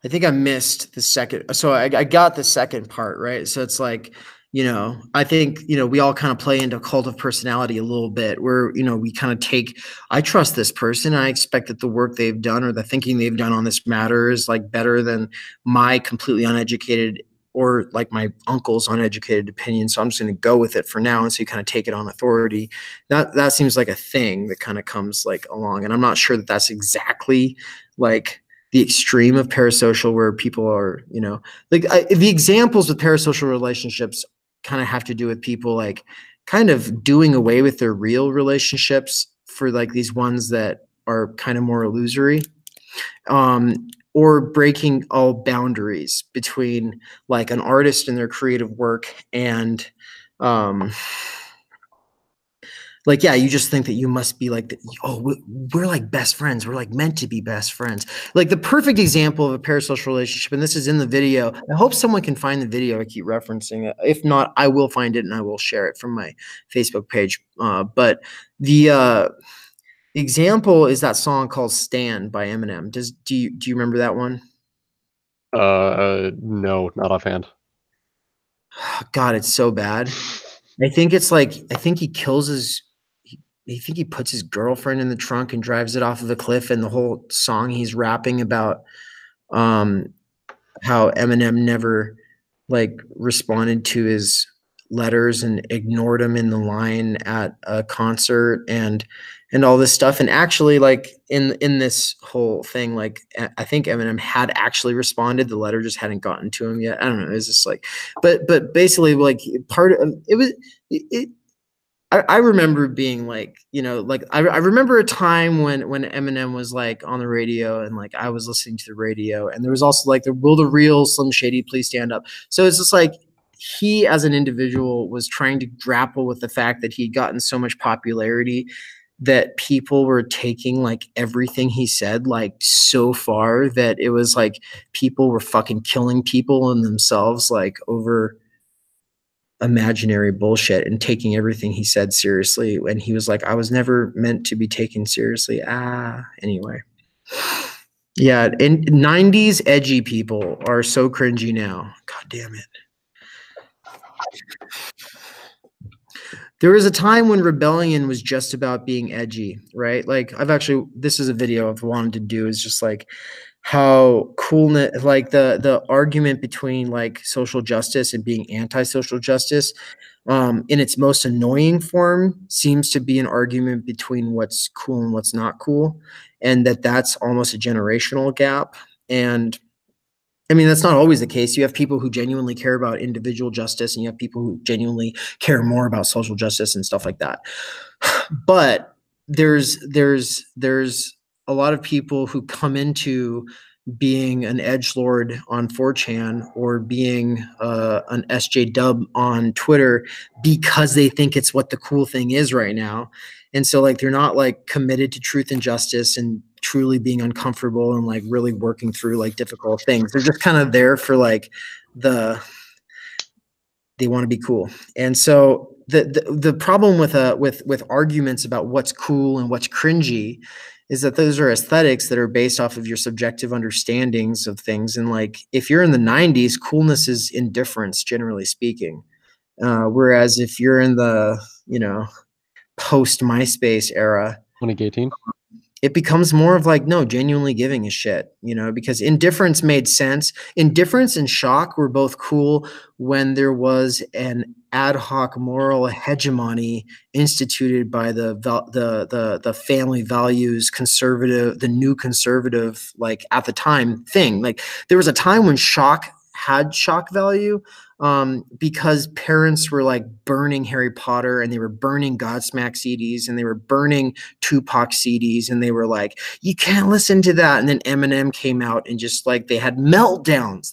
I think I missed the second. So I got the second part, right? So it's like, you know, I think, you know, we all kind of play into cult of personality a little bit where, you know, we kind of take, I trust this person. I expect that the work they've done or the thinking they've done on this matter is like better than my completely uneducated or like my uncle's uneducated opinion. So I'm just going to go with it for now. And so you kind of take it on authority. That seems like a thing that kind of comes like along. And I'm not sure that that's exactly like the extreme of parasocial where people are, you know, like the examples with parasocial relationships kind of have to do with people like kind of doing away with their real relationships for like these ones that are kind of more illusory, or breaking all boundaries between like an artist and their creative work and like, yeah, you just think that you must be like, we're like best friends. We're like meant to be best friends. Like the perfect example of a parasocial relationship, and this is in the video. I hope someone can find the video. I keep referencing it. If not, I will find it and I will share it from my Facebook page. But the example is that song called "Stand" by Eminem. Do you remember that one? No, not offhand. God, it's so bad. I think it's like I think he kills his. I think he puts his girlfriend in the trunk and drives it off of a cliff. And the whole song he's rapping about how Eminem never like responded to his letters and ignored him in the line at a concert and all this stuff. And actually, like in this whole thing, like I think Eminem had actually responded. The letter just hadn't gotten to him yet. I don't know. It's just like, but basically, like part of it was it. I remember being like, you know, like I remember a time when Eminem was like on the radio and like I was listening to the radio and there was also like will the real Slim Shady please stand up? So it's just like he as an individual was trying to grapple with the fact that he'd gotten so much popularity that people were taking like everything he said like so far that it was like people were fucking killing people and themselves like over imaginary bullshit and taking everything he said seriously. And he was like, I was never meant to be taken seriously. Anyway. Yeah, and 90s edgy people are so cringy now. God damn it. There was a time when rebellion was just about being edgy, right? Like this is a video I've wanted to do, is just like how coolness, like the argument between like social justice and being anti-social justice, in its most annoying form, seems to be an argument between what's cool and what's not cool, and that's almost a generational gap. And I mean, that's not always the case. You have people who genuinely care about individual justice, and you have people who genuinely care more about social justice and stuff like that. But there's a lot of people who come into being an edgelord on 4chan or being an SJ on Twitter because they think it's what the cool thing is right now. And so like they're not like committed to truth and justice and truly being uncomfortable and like really working through like difficult things. They're just kind of there for like they want to be cool. And so the problem with arguments about what's cool and what's cringy is that those are aesthetics that are based off of your subjective understandings of things. And like, if you're in the 90s, coolness is indifference, generally speaking. Whereas if you're in the, post MySpace era, 2018, it becomes more of like, no, genuinely giving a shit, because indifference made sense. Indifference and shock were both cool when there was an ad hoc moral hegemony instituted by the family values conservative, the new conservative, like at the time thing. Like there was a time when shock had shock value, because parents were like burning Harry Potter, and they were burning Godsmack CDs, and they were burning Tupac CDs, and they were like, you can't listen to that. And then Eminem came out, and just like they had meltdowns.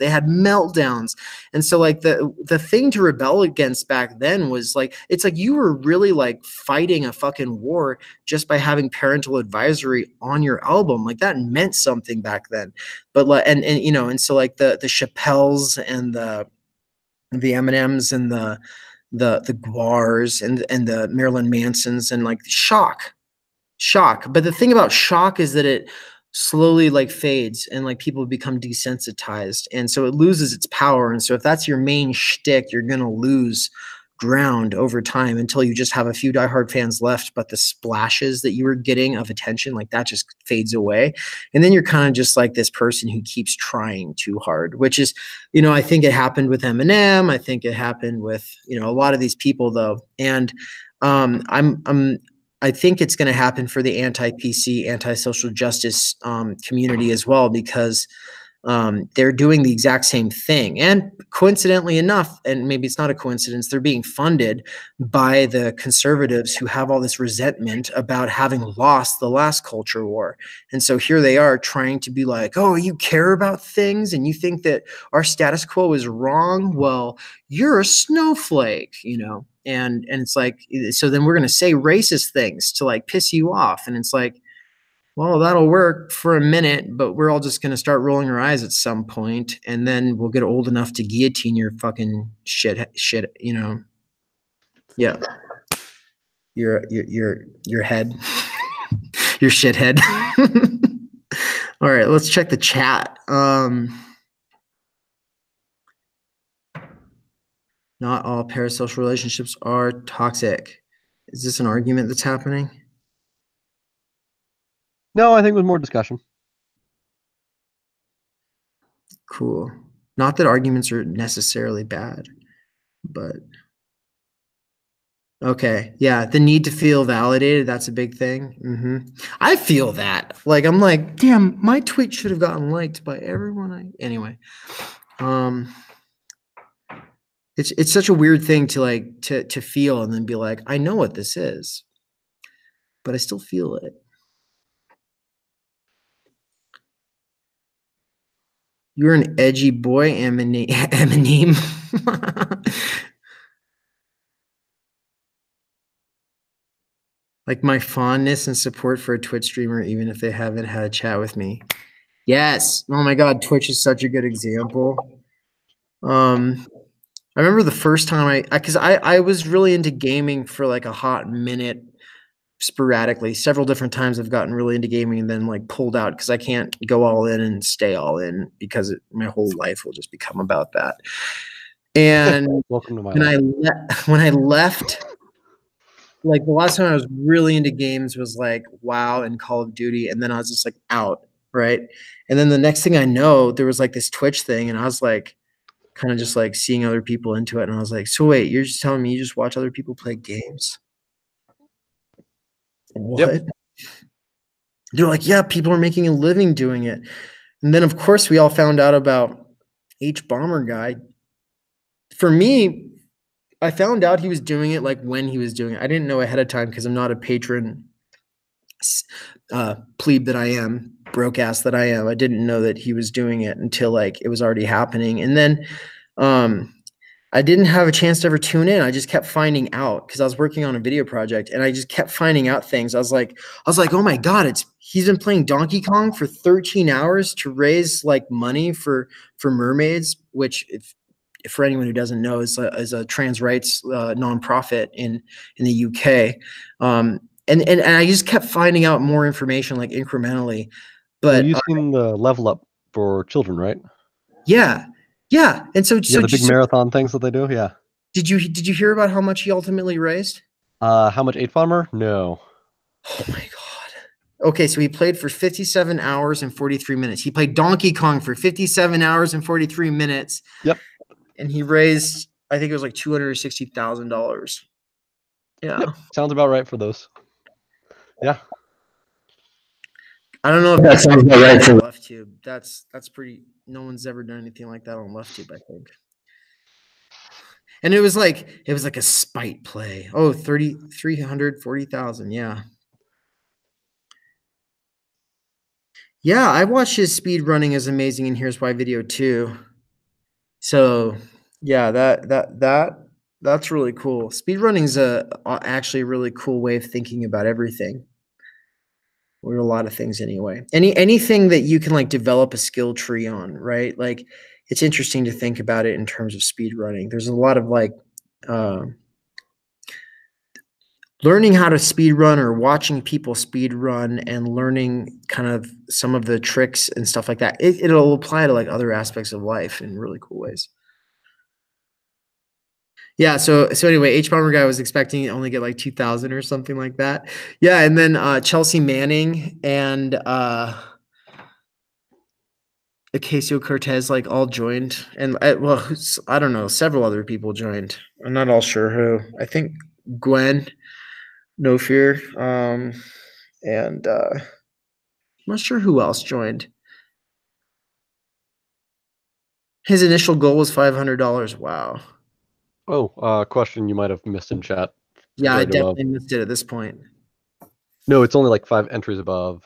And so like the thing to rebel against back then was like, it's like you were really like fighting a fucking war just by having parental advisory on your album. Like that meant something back then. But like, and so like the Chappelles and the Eminems and the Guars and the Marilyn Mansons and like shock. But the thing about shock is that it slowly like fades, and like people become desensitized, and so it loses its power. And so if that's your main shtick, you're gonna lose ground over time until you just have a few diehard fans left, but the splashes that you were getting of attention, like that just fades away. And then you're kind of just like this person who keeps trying too hard, which is, I think it happened with Eminem. I think it happened with, a lot of these people though. And I think it's going to happen for the anti-PC, anti-social justice community as well, because they're doing the exact same thing. And coincidentally enough, and maybe it's not a coincidence, they're being funded by the conservatives who have all this resentment about having lost the last culture war. And so here they are trying to be like, oh, you care about things and you think that our status quo is wrong? Well, you're a snowflake, and it's like, so then we're going to say racist things to like piss you off. And it's like, well, that'll work for a minute, but we're all just going to start rolling our eyes at some point, and then we'll get old enough to guillotine your fucking shit, Yeah. Your head. Your shithead. All right, let's check the chat. Not all parasocial relationships are toxic. Is this an argument that's happening? No, I think it was more discussion. Cool. Not that arguments are necessarily bad, but okay. Yeah, the need to feel validated, that's a big thing. I feel that. Like, I'm like, damn, my tweet should have gotten liked by everyone. Anyway. It's such a weird thing to like to feel and then be like, I know what this is, but I still feel it. You're an edgy boy, Eminem. Like my fondness and support for a Twitch streamer, even if they haven't had a chat with me. Yes. Oh my God, Twitch is such a good example. I remember the first time because I was really into gaming for like a hot minute, sporadically. Several different times I've gotten really into gaming and then like pulled out because I can't go all in and stay all in because my whole life will just become about that. And Welcome to my when life. when I left, like the last time I was really into games was like WoW and Call of Duty, and then I was just like out, right? And then the next thing I know, there was like this Twitch thing, and I was like kind of just like seeing other people into it, and I was like, so wait, you're just telling me you just watch other people play games? What? Yep. They're like, yeah, people are making a living doing it. And then of course we all found out about H Bomber guy. For me, I found out he was doing it like when he was doing it. I didn't know ahead of time because I'm not a patron plebe that I am, broke ass that I am. I didn't know that he was doing it until like it was already happening. And then I didn't have a chance to ever tune in. I just kept finding out because I was working on a video project and I just kept finding out things. I was like, oh my God, he's been playing Donkey Kong for 13 hours to raise like money for mermaids, which if for anyone who doesn't know is a trans rights nonprofit in the UK. And I just kept finding out more information like incrementally. But you've seen the level up for children, right? Yeah. And so the big marathon things that they do. Yeah. Did you hear about how much he ultimately raised? How much H Bomber? No. Oh my God. Okay, so he played for 57 hours and 43 minutes. He played Donkey Kong for 57 hours and 43 minutes. Yep. And he raised, I think it was like $260,000. Yeah. Yep. Sounds about right for those. Yeah. I don't know if that sounds about right for LeftTube. That's pretty. No one's ever done anything like that on LeftTube, I think. And it was like a spite play. Oh, 340,000. Yeah. Yeah, I watched his speed running is amazing, and here's why video too. So yeah, that's really cool. Speed running is actually a really cool way of thinking about everything. Or a lot of things anyway. Anything that you can like develop a skill tree on, right? Like it's interesting to think about it in terms of speed running. There's a lot of like learning how to speed run or watching people speed run and learning kind of some of the tricks and stuff like that. It'll apply to like other aspects of life in really cool ways. Yeah. So anyway, H Bomber guy was expecting to only get like 2,000 or something like that. Yeah. And then Chelsea Manning and Ocasio Cortez like all joined, and well, I don't know, several other people joined. I'm not all sure who. I think Gwen, No Fear, and I'm not sure who else joined. His initial goal was $500. Wow. Oh, question you might have missed in chat. Yeah, I definitely missed it at this point. No, it's only like 5 entries above.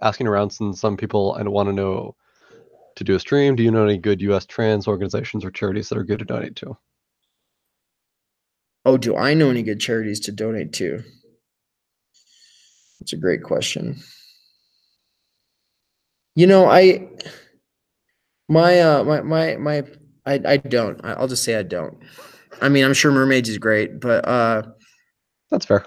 Asking around since some people I want to know to do a stream. Do you know any good U.S. trans organizations or charities that are good to donate to? Oh, do I know any good charities to donate to? That's a great question. You know, I don't. I'll just say I don't. I mean, I'm sure Mermaids is great, but that's fair.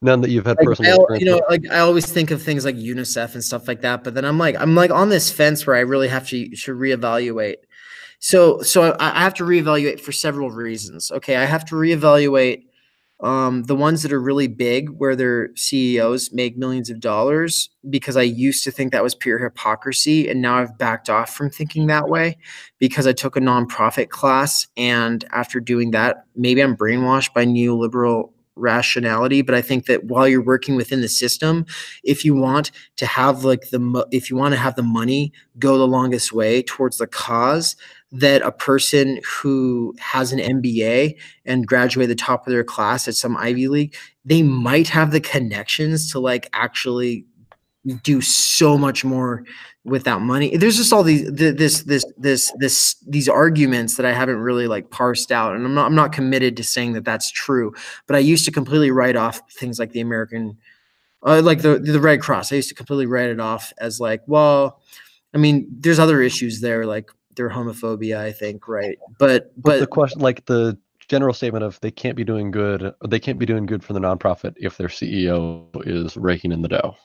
None that you've had like, personal experience. You know, like I always think of things like UNICEF and stuff like that, but then I'm like on this fence where I really have to reevaluate. So I have to reevaluate for several reasons. Okay, I have to reevaluate the ones that are really big, where their CEOs make millions of dollars, because I used to think that was pure hypocrisy, and now I've backed off from thinking that way because I took a nonprofit class, and after doing that, maybe I'm brainwashed by neoliberal rationality, but I think that while you're working within the system, if you want to have like if you want to have the money go the longest way towards the cause, that a person who has an MBA and graduate the top of their class at some Ivy League, they might have the connections to like actually do so much more with that money. There's just all these these arguments that I haven't really like parsed out, and I'm not committed to saying that that's true. But I used to completely write off things like the American, like the Red Cross. I used to completely write it off as like, well, I mean, there's other issues there, like their homophobia, I think, right? But the question, like the general statement of they can't be doing good, or they can't be doing good for the nonprofit if their CEO is raking in the dough.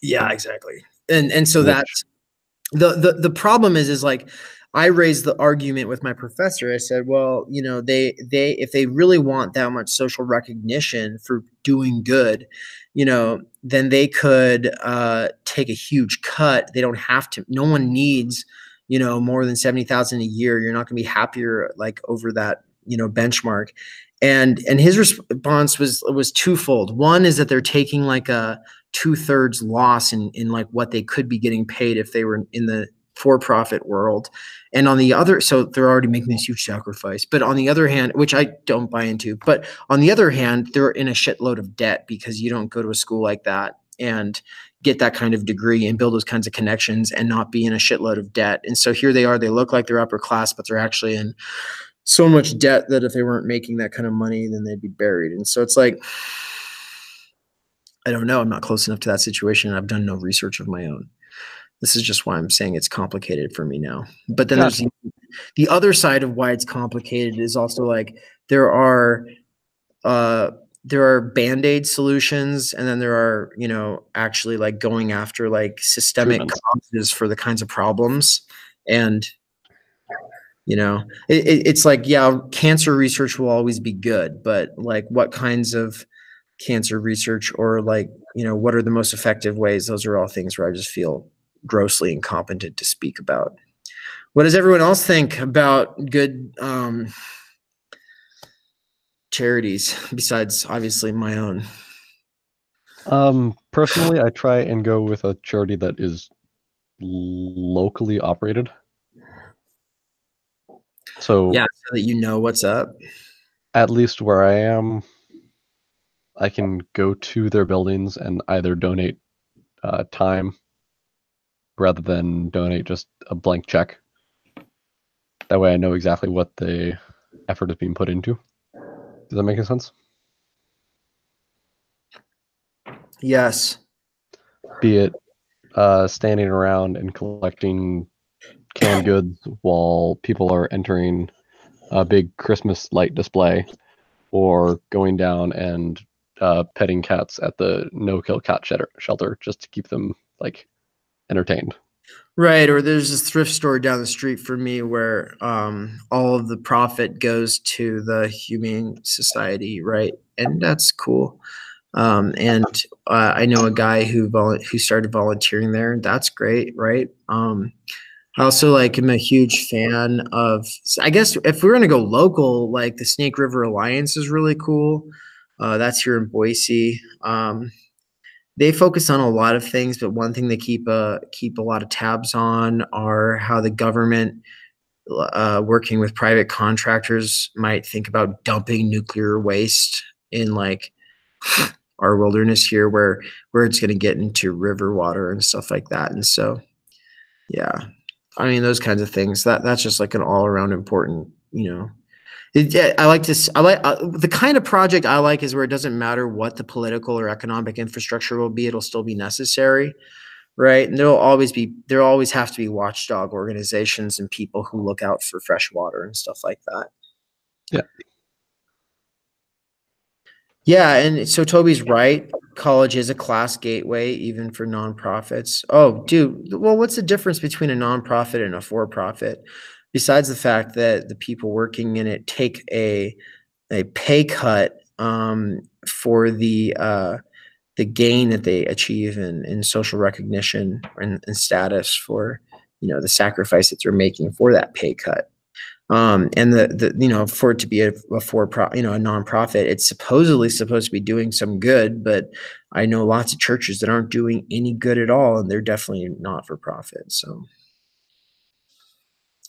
Yeah, exactly. And so that's the problem is like I raised the argument with my professor. I said, well, you know, they if they really want that much social recognition for doing good, you know, then they could take a huge cut. They don't have to. No one needs, you know, more than 70,000 a year. You're not going to be happier like over that, you know, benchmark. And his response was twofold. One is that they're taking like a 2/3 loss in like what they could be getting paid if they were in the for-profit world. And on the other, so they're already making this huge sacrifice. But on the other hand, which I don't buy into, but on the other hand, they're in a shitload of debt because you don't go to a school like that and get that kind of degree and build those kinds of connections and not be in a shitload of debt. And so here they are, they look like they're upper class, but they're actually in so much debt that if they weren't making that kind of money, then they'd be buried. And so it's like, I don't know. I'm not close enough to that situation. I've done no research of my own. This is just why I'm saying it's complicated for me now. But then there's the other side of why it's complicated is also like there are Band-Aid solutions, and then there are, you know, actually like going after like systemic causes for the kinds of problems. And you know, it's like, yeah, cancer research will always be good, but like what kinds of cancer research, or like, you know, what are the most effective ways? Those are all things where I just feel grossly incompetent to speak about. What does everyone else think about good charities besides obviously my own? Personally, I try and go with a charity that is locally operated. So yeah, so that you know what's up. At least where I am, I can go to their buildings and either donate time rather than donate just a blank check. That way I know exactly what the effort is being put into. Does that make any sense? Yes. Be it standing around and collecting canned goods while people are entering a big Christmas light display, or going down and petting cats at the no-kill cat shelter just to keep them like entertained. Right, or there's this thrift store down the street for me where all of the profit goes to the Humane Society, right? And that's cool. And I know a guy who started volunteering there. That's great, right? I also like am a huge fan of, I guess if we're gonna go local, like the Snake River Alliance is really cool. That's here in Boise. They focus on a lot of things, but one thing they keep a lot of tabs on are how the government, working with private contractors, might think about dumping nuclear waste in like our wilderness here, where it's going to get into river water and stuff like that. And so, yeah, I mean, those kinds of things. That's just like an all around important, you know. I like this. I like the kind of project I like is where it doesn't matter what the political or economic infrastructure will be; it'll still be necessary, right? And there always have to be watchdog organizations and people who look out for fresh water and stuff like that. Yeah. Yeah, and so Toby's right. College is a class gateway, even for nonprofits. Oh, dude, well, what's the difference between a nonprofit and a for-profit? Besides the fact that the people working in it take a pay cut for the gain that they achieve in social recognition and status, for, you know, the sacrifice that they're making for that pay cut. And the you know, for it to be a nonprofit, it's supposedly supposed to be doing some good, but I know lots of churches that aren't doing any good at all, and they're definitely not for profit. So,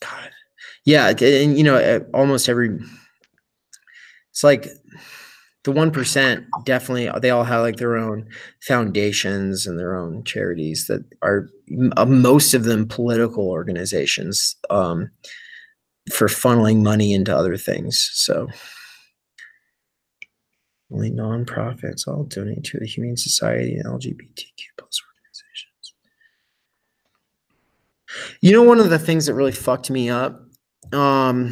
God, yeah, and you know, almost every, it's like the 1% definitely, they all have like their own foundations and their own charities that are most of them political organizations. For funneling money into other things. So only nonprofits. I'll donate to the Humane Society and LGBTQ plus organizations. You know, one of the things that really fucked me up, there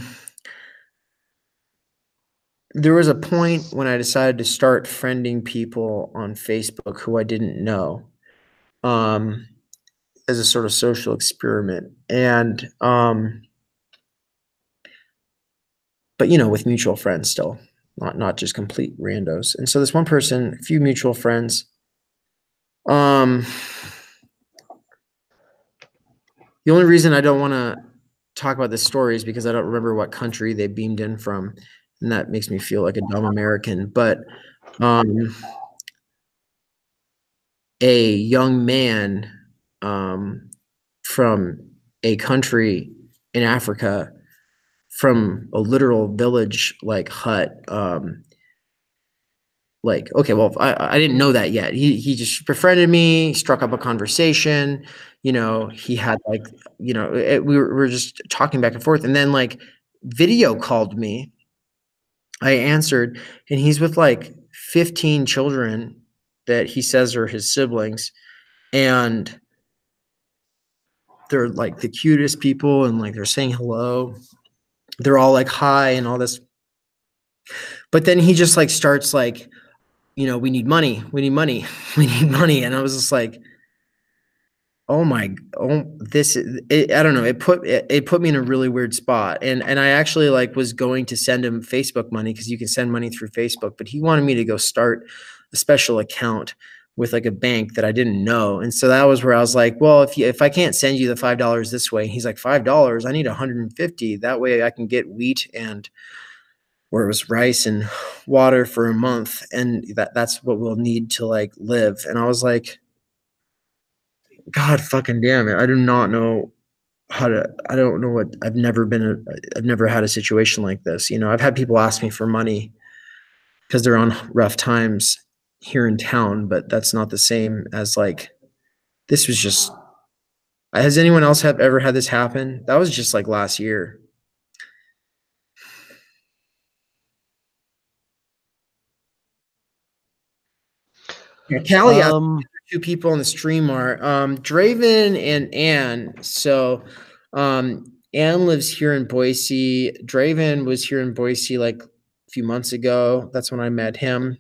was a point when I decided to start friending people on Facebook who I didn't know, as a sort of social experiment. And but you know, with mutual friends still, not just complete randos. And so this one person, a few mutual friends, the only reason I don't want to talk about this story is because I don't remember what country they beamed in from, and that makes me feel like a dumb American. But a young man from a country in Africa, from a literal village like hut, like, okay, well, I didn't know that yet. He just befriended me, struck up a conversation. You know, he had like, you know, we were just talking back and forth, and then like video called me. I answered, and he's with like 15 children that he says are his siblings, and they're like the cutest people, and like they're saying hello. They're all like hi and all this. But then he just like starts like, you know, we need money, we need money, we need money. And I was just like, oh my, oh, this, I don't know. It put me in a really weird spot. And I actually like was going to send him Facebook money because you can send money through Facebook, but he wanted me to go start a special account with like a bank that I didn't know. And so that was where I was like, well, if I can't send you the $5 this way, he's like, $5, I need 150. That way I can get wheat and where it was rice and water for a month. And that's what we'll need to like live. And I was like, God fucking damn it. I do not know I don't know what, I've never had a situation like this. You know, I've had people ask me for money because they're on rough times here in town, but that's not the same as like, this was just, has anyone else ever had this happen? That was just like last year. Yeah, Callie asked two people on the stream are Draven and Anne. So Anne lives here in Boise. Draven was here in Boise like a few months ago. That's when I met him.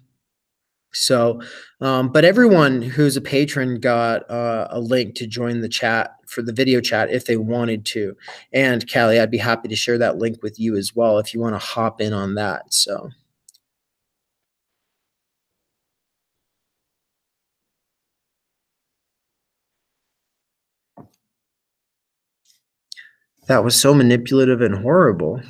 So, but everyone who's a patron got a link to join the chat for the video chat if they wanted to. And Callie, I'd be happy to share that link with you as well if you want to hop in on that. So. That was so manipulative and horrible.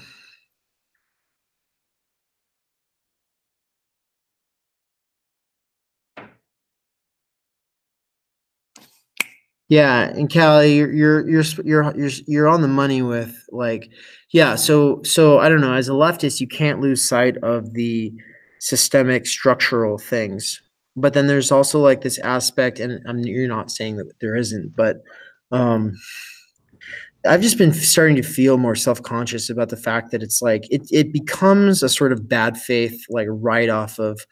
Yeah, and Callie, you're on the money with like, yeah. So I don't know. As a leftist, you can't lose sight of the systemic structural things. But then there's also like this aspect, and you're not saying that there isn't, but I've just been starting to feel more self-conscious about the fact that it's like it becomes a sort of bad faith like write off of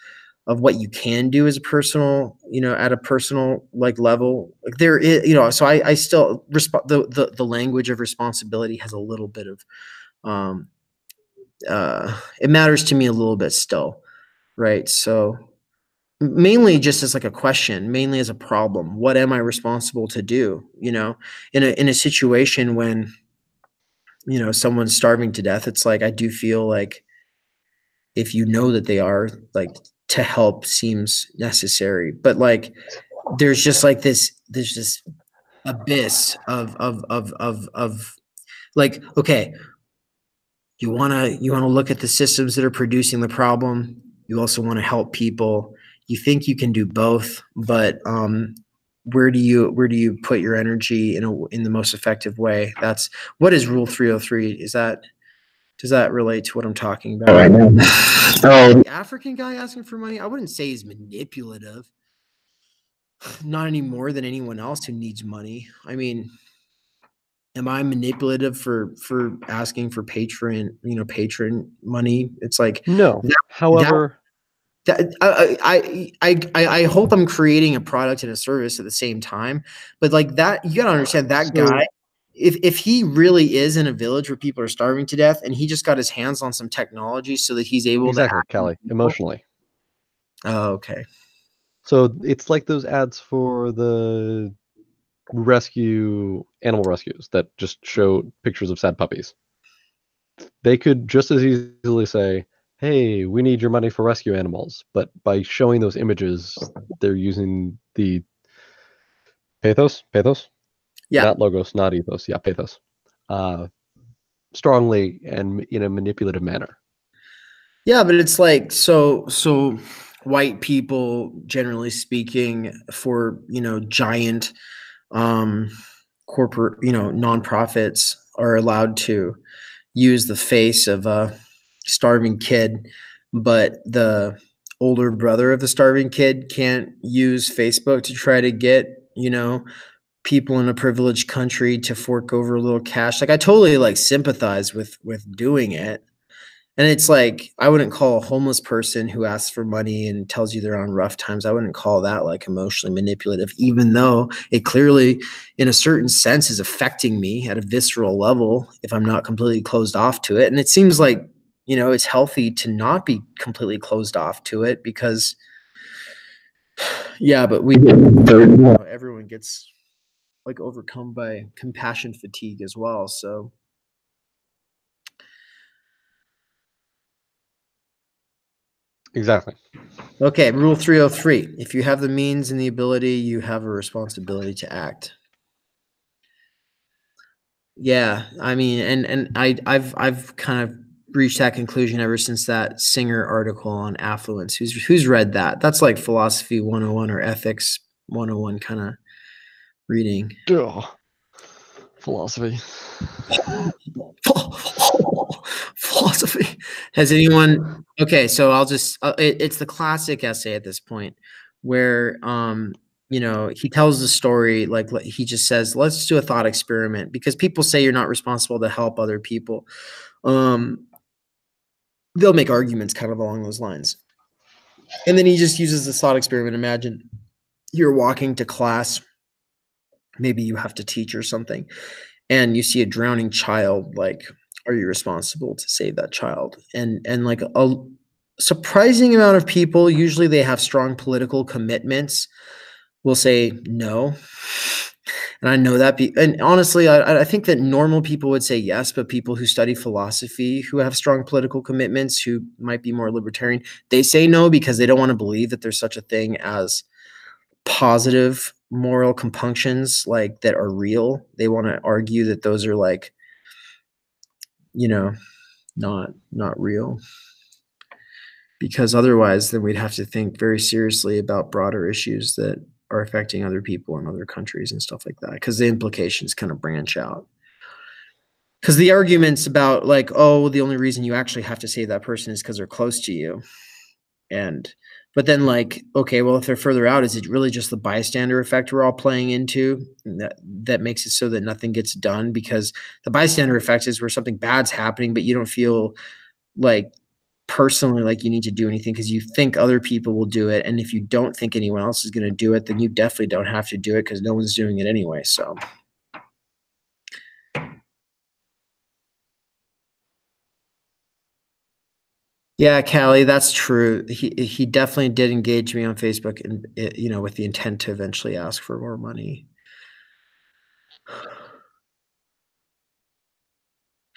what you can do as a personal, you know, at a personal like level. Like there is, you know, so I still the language of responsibility has a little bit of it matters to me a little bit still, right? So mainly just as like a question, mainly as a problem. What am I responsible to do? You know, in a situation when, you know, someone's starving to death, it's like I do feel like if you know that they are, like, to help seems necessary. But like there's just like there's this abyss of like, okay, you wanna look at the systems that are producing the problem. You also want to help people. You think you can do both, but where do you put your energy in the most effective way? That's what is Rule 303. Does that relate to what I'm talking about right now? Oh, the African guy asking for money, I wouldn't say he's manipulative. Not any more than anyone else who needs money. I mean, am I manipulative for asking for patron money? It's like no. However, I hope I'm creating a product and a service at the same time. But like that, you gotta understand that guy. If he really is in a village where people are starving to death and he just got his hands on some technology so that he's able to exactly, Callie, emotionally. Oh, okay. So it's like those ads for the animal rescues that just show pictures of sad puppies. they could just as easily say, hey, we need your money for rescue animals. But by showing those images, they're using the pathos, Yeah. not logos, not ethos, yeah, pathos, strongly and in a manipulative manner. Yeah, but it's like so white people, generally speaking, for giant corporate nonprofits are allowed to use the face of a starving kid, but the older brother of the starving kid can't use Facebook to try to get people in a privileged country to fork over a little cash. Like I totally like sympathize with doing it. And it's like I wouldn't call a homeless person who asks for money and tells you they're on rough times. I wouldn't call that like emotionally manipulative, even though it clearly, in a certain sense, is affecting me at a visceral level if I'm not completely closed off to it. And it seems like, it's healthy to not be completely closed off to it because, yeah, but everyone gets like overcome by compassion fatigue as well. So. Exactly. Okay, rule 303. If you have the means and the ability, you have a responsibility to act. Yeah, I mean, and I've kind of reached that conclusion ever since that Singer article on affluence. Who's read that? That's like philosophy 101 or ethics 101 kind of reading. Ugh. Philosophy. Philosophy. Has anyone? Okay, so I'll just. It's the classic essay at this point, where he tells the story like he just says, "Let's do a thought experiment," because people say you're not responsible to help other people. They'll make arguments kind of along those lines, and then he just uses this thought experiment. Imagine you're walking to class. Maybe you have to teach or something, and you see a drowning child. Like, are you responsible to save that child? And like a surprising amount of people, usually they have strong political commitments, will say no. And I know that. And honestly, I think that normal people would say yes, but people who study philosophy, who have strong political commitments, who might be more libertarian, they say no because they don't want to believe that there's such a thing as positive moral compunctions like that are real. They want to argue that those are like, not real, because otherwise then we'd have to think very seriously about broader issues that are affecting other people in other countries and stuff like that, because the implications kind of branch out. Because the arguments about like, oh, the only reason you actually have to save that person is because they're close to you. But then like, okay, well, if they're further out, is it really just the bystander effect we're all playing into that makes it so that nothing gets done? Because the bystander effect is where something bad's happening, but you don't feel like personally like you need to do anything because you think other people will do it. And if you don't think anyone else is going to do it, then you definitely don't have to do it because no one's doing it anyway. So. Yeah, Callie, that's true. He definitely did engage me on Facebook and with the intent to eventually ask for more money.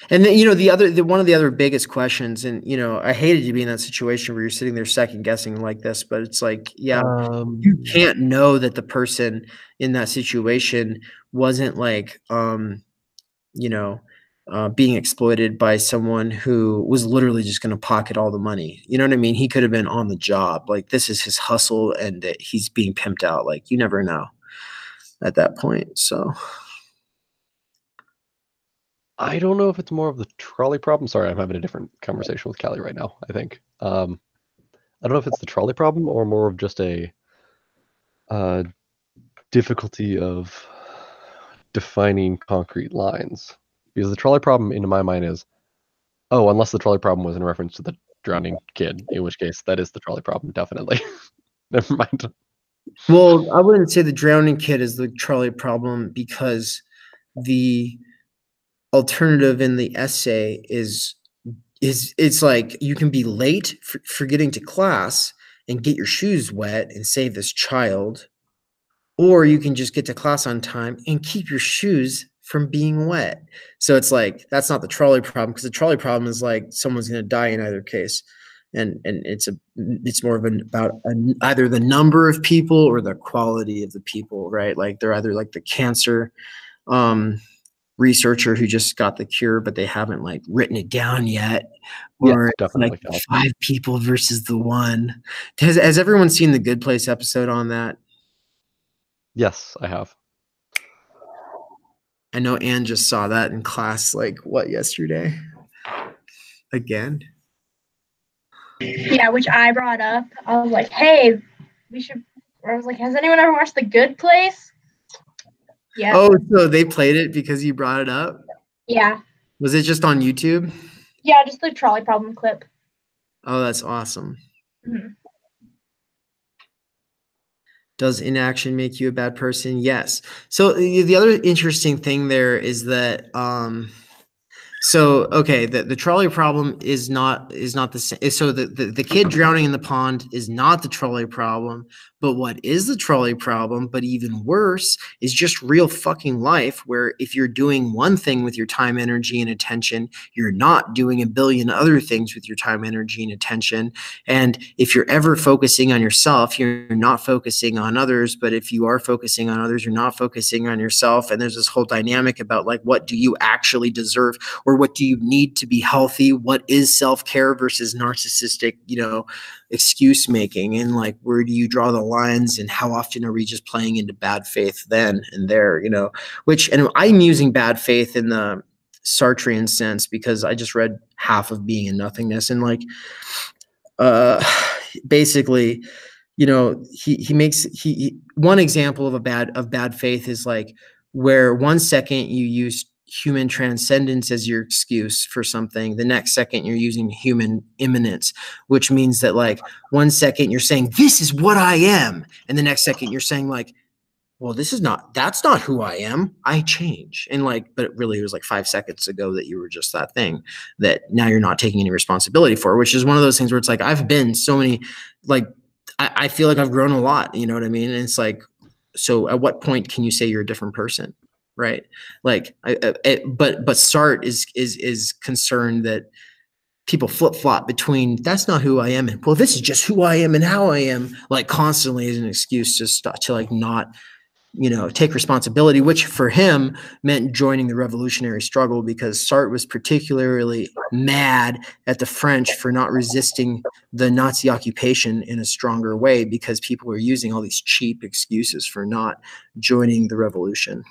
And then, one of the other biggest questions, and I hated to be in that situation where you're sitting there second guessing like this, but it's like, yeah, you can't know that the person in that situation wasn't like, being exploited by someone who was literally just going to pocket all the money. You know what I mean? He could have been on the job. Like this is his hustle and that he's being pimped out. Like you never know at that point. So. I don't know if it's more of the trolley problem. Sorry, I'm having a different conversation with Callie right now, I think. I don't know if it's the trolley problem or more of just a difficulty of defining concrete lines. Because the trolley problem, in my mind, is, oh, unless the trolley problem was in reference to the drowning kid, in which case that is the trolley problem, definitely. Never mind. Well, I wouldn't say the drowning kid is the trolley problem because the alternative in the essay is it's like you can be late for getting to class and get your shoes wet and save this child, or you can just get to class on time and keep your shoes from being wet. So it's like that's not the trolley problem, because the trolley problem is like someone's going to die in either case, and it's more of either the number of people or the quality of the people, right? Like they're either like the cancer researcher who just got the cure, but they haven't like written it down yet, or definitely like 5 people versus the 1. Has everyone seen the Good Place episode on that? Yes, I have. I know Anne just saw that in class, like yesterday? Again? Yeah, which I brought up. I was like, hey, I was like, has anyone ever watched The Good Place? Yeah. Oh, so they played it because you brought it up? Yeah. Was it just on YouTube? Yeah, just the trolley problem clip. Oh, that's awesome. Mm-hmm. Does inaction make you a bad person? Yes. So the other interesting thing there is that okay, the trolley problem is not the same. So the kid drowning in the pond is not the trolley problem, but what is the trolley problem, but even worse, is just real fucking life, where if you're doing one thing with your time, energy, and attention, you're not doing a billion other things with your time, energy, and attention. And if you're ever focusing on yourself, you're not focusing on others. But if you are focusing on others, you're not focusing on yourself. And there's this whole dynamic about like, what do you actually deserve, or what do you need to be healthy? What is self-care versus narcissistic, excuse making? And like, where do you draw the lines, and how often are we just playing into bad faith then and there, and I'm using bad faith in the Sartrean sense, because I just read Half of Being in Nothingness, and like, basically, he makes one example of bad faith is like, where 1 second you use human transcendence as your excuse for something, the next second you're using human immanence, which means that like 1 second you're saying this is what I am, and the next second you're saying like, well, that's not who I am. I change. And like, but really it was like 5 seconds ago that you were just that thing that now you're not taking any responsibility for, which is one of those things where it's like, I've been so many, like, I feel like I've grown a lot, you know what I mean? And it's like, so at what point can you say you're a different person? Right. Like, but Sart is concerned that people flip flop between that's not who I am and, well, this is just who I am and how I am, like constantly as an excuse to like not, take responsibility, which for him meant joining the revolutionary struggle, because Sartre was particularly mad at the French for not resisting the Nazi occupation in a stronger way, because people were using all these cheap excuses for not joining the revolution.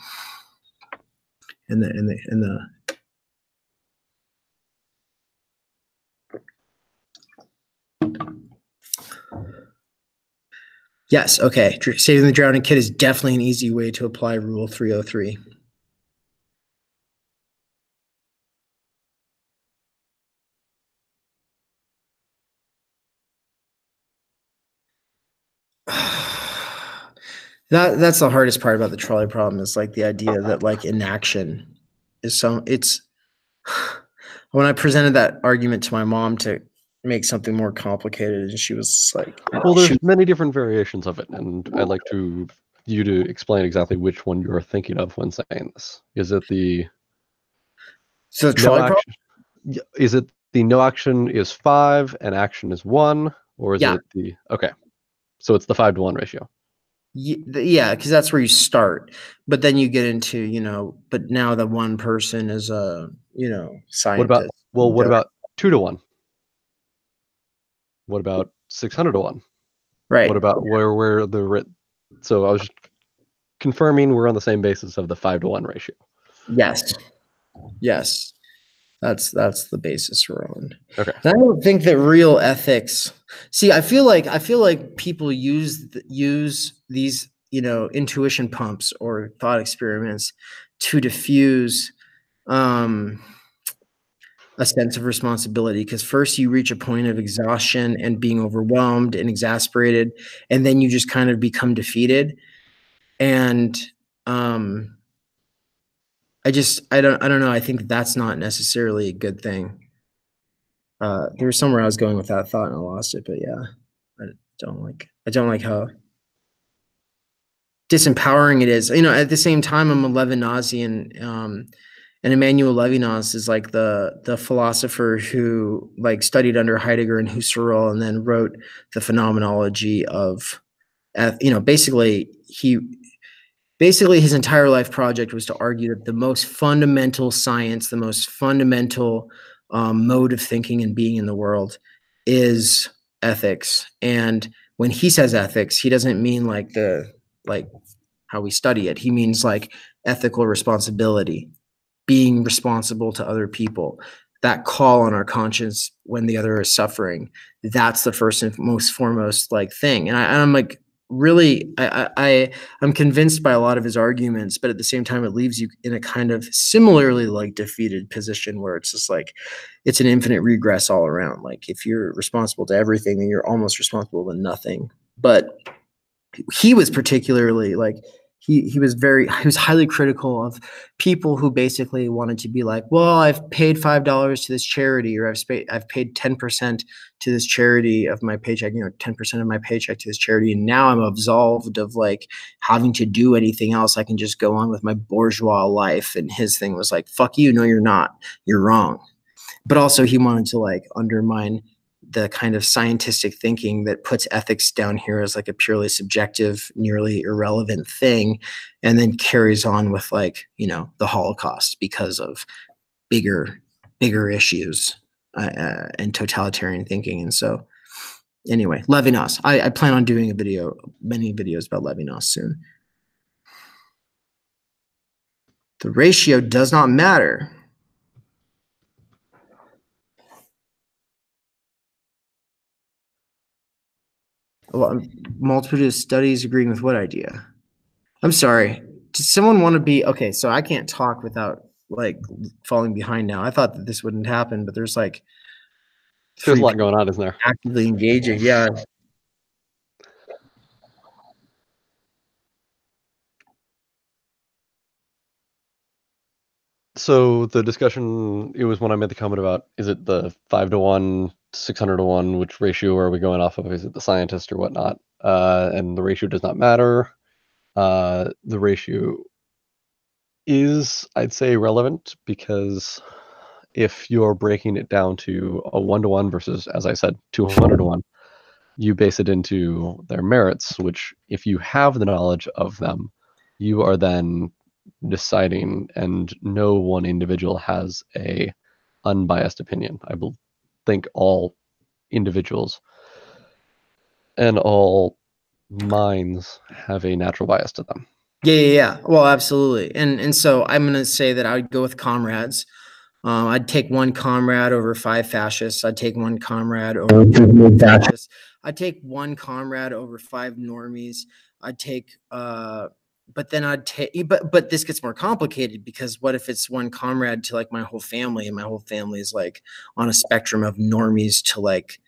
Yes, okay. Saving the drowning kid is definitely an easy way to apply Rule 303. That's the hardest part about the trolley problem, is like the idea that like inaction is when I presented that argument to my mom to make something more complicated, and she was like, well, there's many different variations of it, and I'd like you to explain exactly which one you're thinking of when saying this. Is it the trolley problem? Is it the no action is 5 and action is 1, or is it the okay? So it's the 5-to-1 ratio. Yeah, because that's where you start, but then you get into but now the one person is a scientist. What about 2-to-1? What about 600-to-1? Right. What about where the so I was just confirming we're on the same basis of the 5-to-1 ratio. Yes, that's the basis we're on. Okay. And I don't think that real ethics. See, I feel like people use these intuition pumps or thought experiments to diffuse a sense of responsibility, because first you reach a point of exhaustion and being overwhelmed and exasperated, and then you just kind of become defeated. And I don't know. I think that's not necessarily a good thing. There was somewhere I was going with that thought and I lost it, but yeah, I don't like how disempowering it is. At the same time, I'm a Levinasian, and Emmanuel Levinas is like the philosopher who like studied under Heidegger and Husserl, and then wrote the phenomenology of, basically his entire life project was to argue that the most fundamental science, the most fundamental mode of thinking and being in the world is ethics. And when he says ethics, he doesn't mean like how we study it. He means like ethical responsibility, being responsible to other people, that call on our conscience when the other is suffering. That's the first and most foremost like thing. And I'm like, really, I'm convinced by a lot of his arguments, but at the same time, it leaves you in a kind of similarly like defeated position where it's just like, it's an infinite regress all around. Like if you're responsible to everything, then you're almost responsible to nothing. But he was particularly like, he was highly critical of people who basically wanted to be like, well, I've paid $5 to this charity, or I've paid 10% to this charity of my paycheck, 10% of my paycheck to this charity, and now I'm absolved of like having to do anything else. I can just go on with my bourgeois life. And his thing was like, fuck you, no, you're not. You're wrong. But also he wanted to like undermine the kind of scientific thinking that puts ethics down here as like a purely subjective, nearly irrelevant thing, and then carries on with like, the Holocaust because of bigger issues and totalitarian thinking. And so anyway, Levinas, I plan on doing many videos about Levinas soon. The ratio does not matter. Well, multiple studies agreeing with what idea? I'm sorry. Does someone want to be okay? So I can't talk without like falling behind now. I thought that this wouldn't happen, but there's like there's a lot going on, isn't there? Actively engaging, yeah. So the discussion, it was when I made the comment about, is it the 5-to-1, 600-to-1, which ratio are we going off of? Is it the scientist or whatnot? And the ratio does not matter. The ratio is, I'd say, relevant, because if you're breaking it down to a 1-to-1 versus, as I said, 200-to-1, you base it into their merits, which if you have the knowledge of them, you are then deciding, and no one individual has a unbiased opinion. I think all individuals and all minds have a natural bias to them. Yeah. Well, absolutely. And so I'm going to say that I would go with comrades. I'd take one comrade over 5 fascists. I'd take one comrade over 2 fascists. I'd take one comrade over 5 normies. I'd take, but then I'd take, but this gets more complicated, because what if it's one comrade to like my whole family, and my whole family is like on a spectrum of normies to like,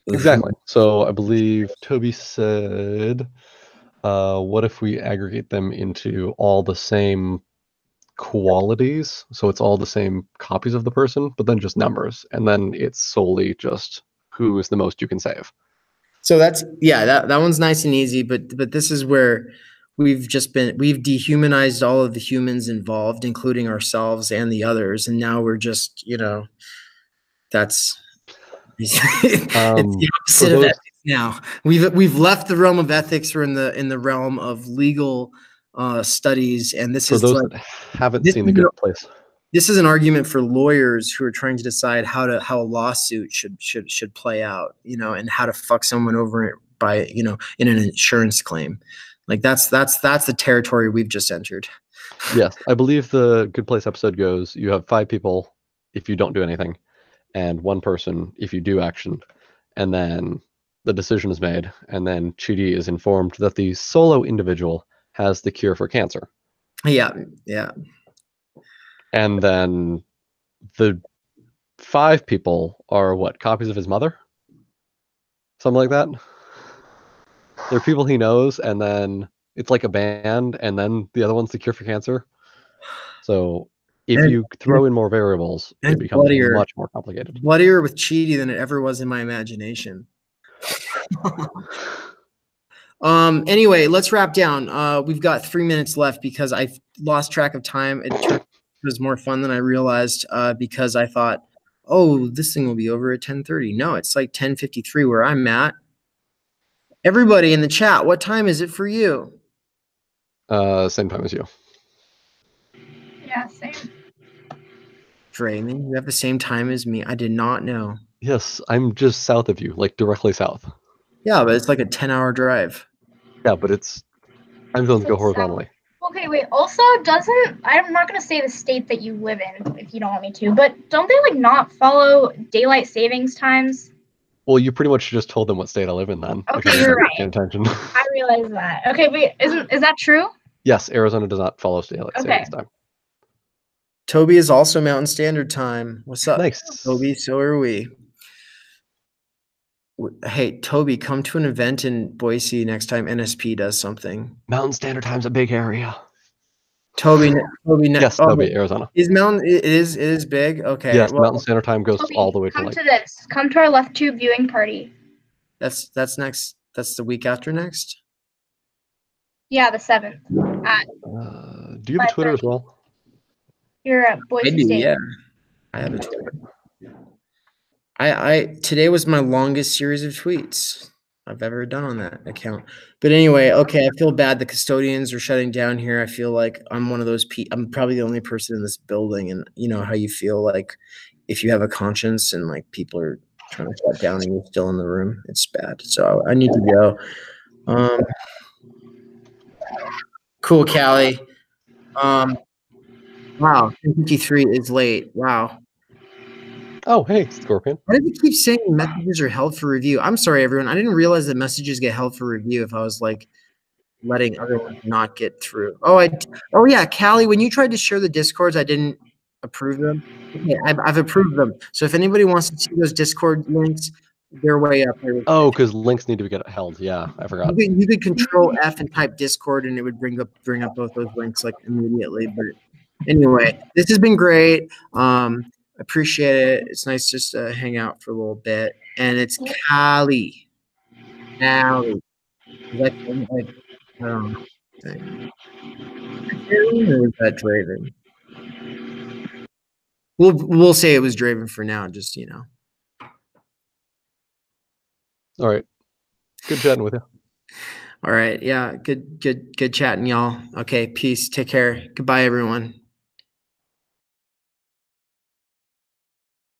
Exactly. So I believe Toby said, what if we aggregate them into all the same qualities? So it's all the same copies of the person, but then just numbers. And then it's solely just who is the most you can save. So that's, that one's nice and easy, but this is where we've dehumanized all of the humans involved, including ourselves and the others. And now we're just, that's it's the opposite of ethics now. We've left the realm of ethics. We're in the realm of legal studies, and this for is those like, that haven't seen The Good Place. This is an argument for lawyers who are trying to decide how a lawsuit should play out, and how to fuck someone over by, in an insurance claim. Like that's the territory we've just entered. Yes, I believe the Good Place episode goes, you have 5 people if you don't do anything, and 1 person if you do action, and then the decision is made, and then Chidi is informed that the solo individual has the cure for cancer. Yeah. And then the 5 people are what, copies of his mother? Something like that. They're people he knows, and then it's like a band, and then the other one's the cure for cancer. So if you throw in more variables, it becomes much more complicated. Bloodier with Chidi than it ever was in my imagination. Anyway, let's wrap down. We've got 3 minutes left because I lost track of time. It was more fun than I realized because I thought, oh, this thing will be over at 10:30. No, it's like 10:53 where I'm at. Everybody in the chat, what time is it for you? Same time as you. Yeah, same. Draymond, you have the same time as me. I did not know. Yes, I'm just south of you, like directly south. Yeah, but it's like a 10-hour drive. Yeah, but time zones go So horizontally. Okay, wait. Also, I'm not gonna say the state that you live in if you don't want me to, but don't they like not follow daylight savings times? Well, you pretty much just told them what state I live in then. Okay, you're right. Paying attention. I realize that. Okay, wait, is that true? Yes, Arizona does not follow daylight Okay. savings time. Toby is also Mountain Standard Time. What's up, Nice. Toby? So are we. Hey, Toby, come to an event in Boise next time NSP does something. Mountain Standard Time's a big area. Toby, Yes, Toby, Arizona. Is Mountain? It is big. Okay. Yes, well, Mountain Standard Time goes Toby, all the way to come like. to this. Come to our left tube viewing party. That's next. That's the week after next. Yeah, the 7th. Do you have a Twitter as well? You're at Boise State. Yeah. I have a Twitter. I today was my longest series of tweets I've ever done on that account. But anyway, okay, I feel bad. The custodians are shutting down here. I feel like I'm one of those I'm probably the only person in this building, and you know how you feel like if you have a conscience and like people are trying to shut down and you're still in the room. It's bad. So I need to go. Cool, Callie. Wow, 10:53 is late. Wow. Oh, hey, Scorpion. Why does it keep saying messages are held for review? I'm sorry, everyone. I didn't realize that messages get held for review if I was like letting everyone not get through. Oh yeah, Callie, when you tried to share the Discords, I didn't approve them. Okay, I've approved them. So if anybody wants to see those Discord links, they're way up there. Oh, because links need to get held. Yeah, I forgot. You could Control F and type Discord, and it would bring up both those links like immediately. But anyway, this has been great. Appreciate it. It's nice just to hang out for a little bit. And it's Callie. Callie. Like, I don't know. Or was that Draven? We'll say it was Draven for now, just All right. Good chatting with you. All right. Yeah. Good chatting, y'all. Okay. Peace. Take care. Goodbye, everyone.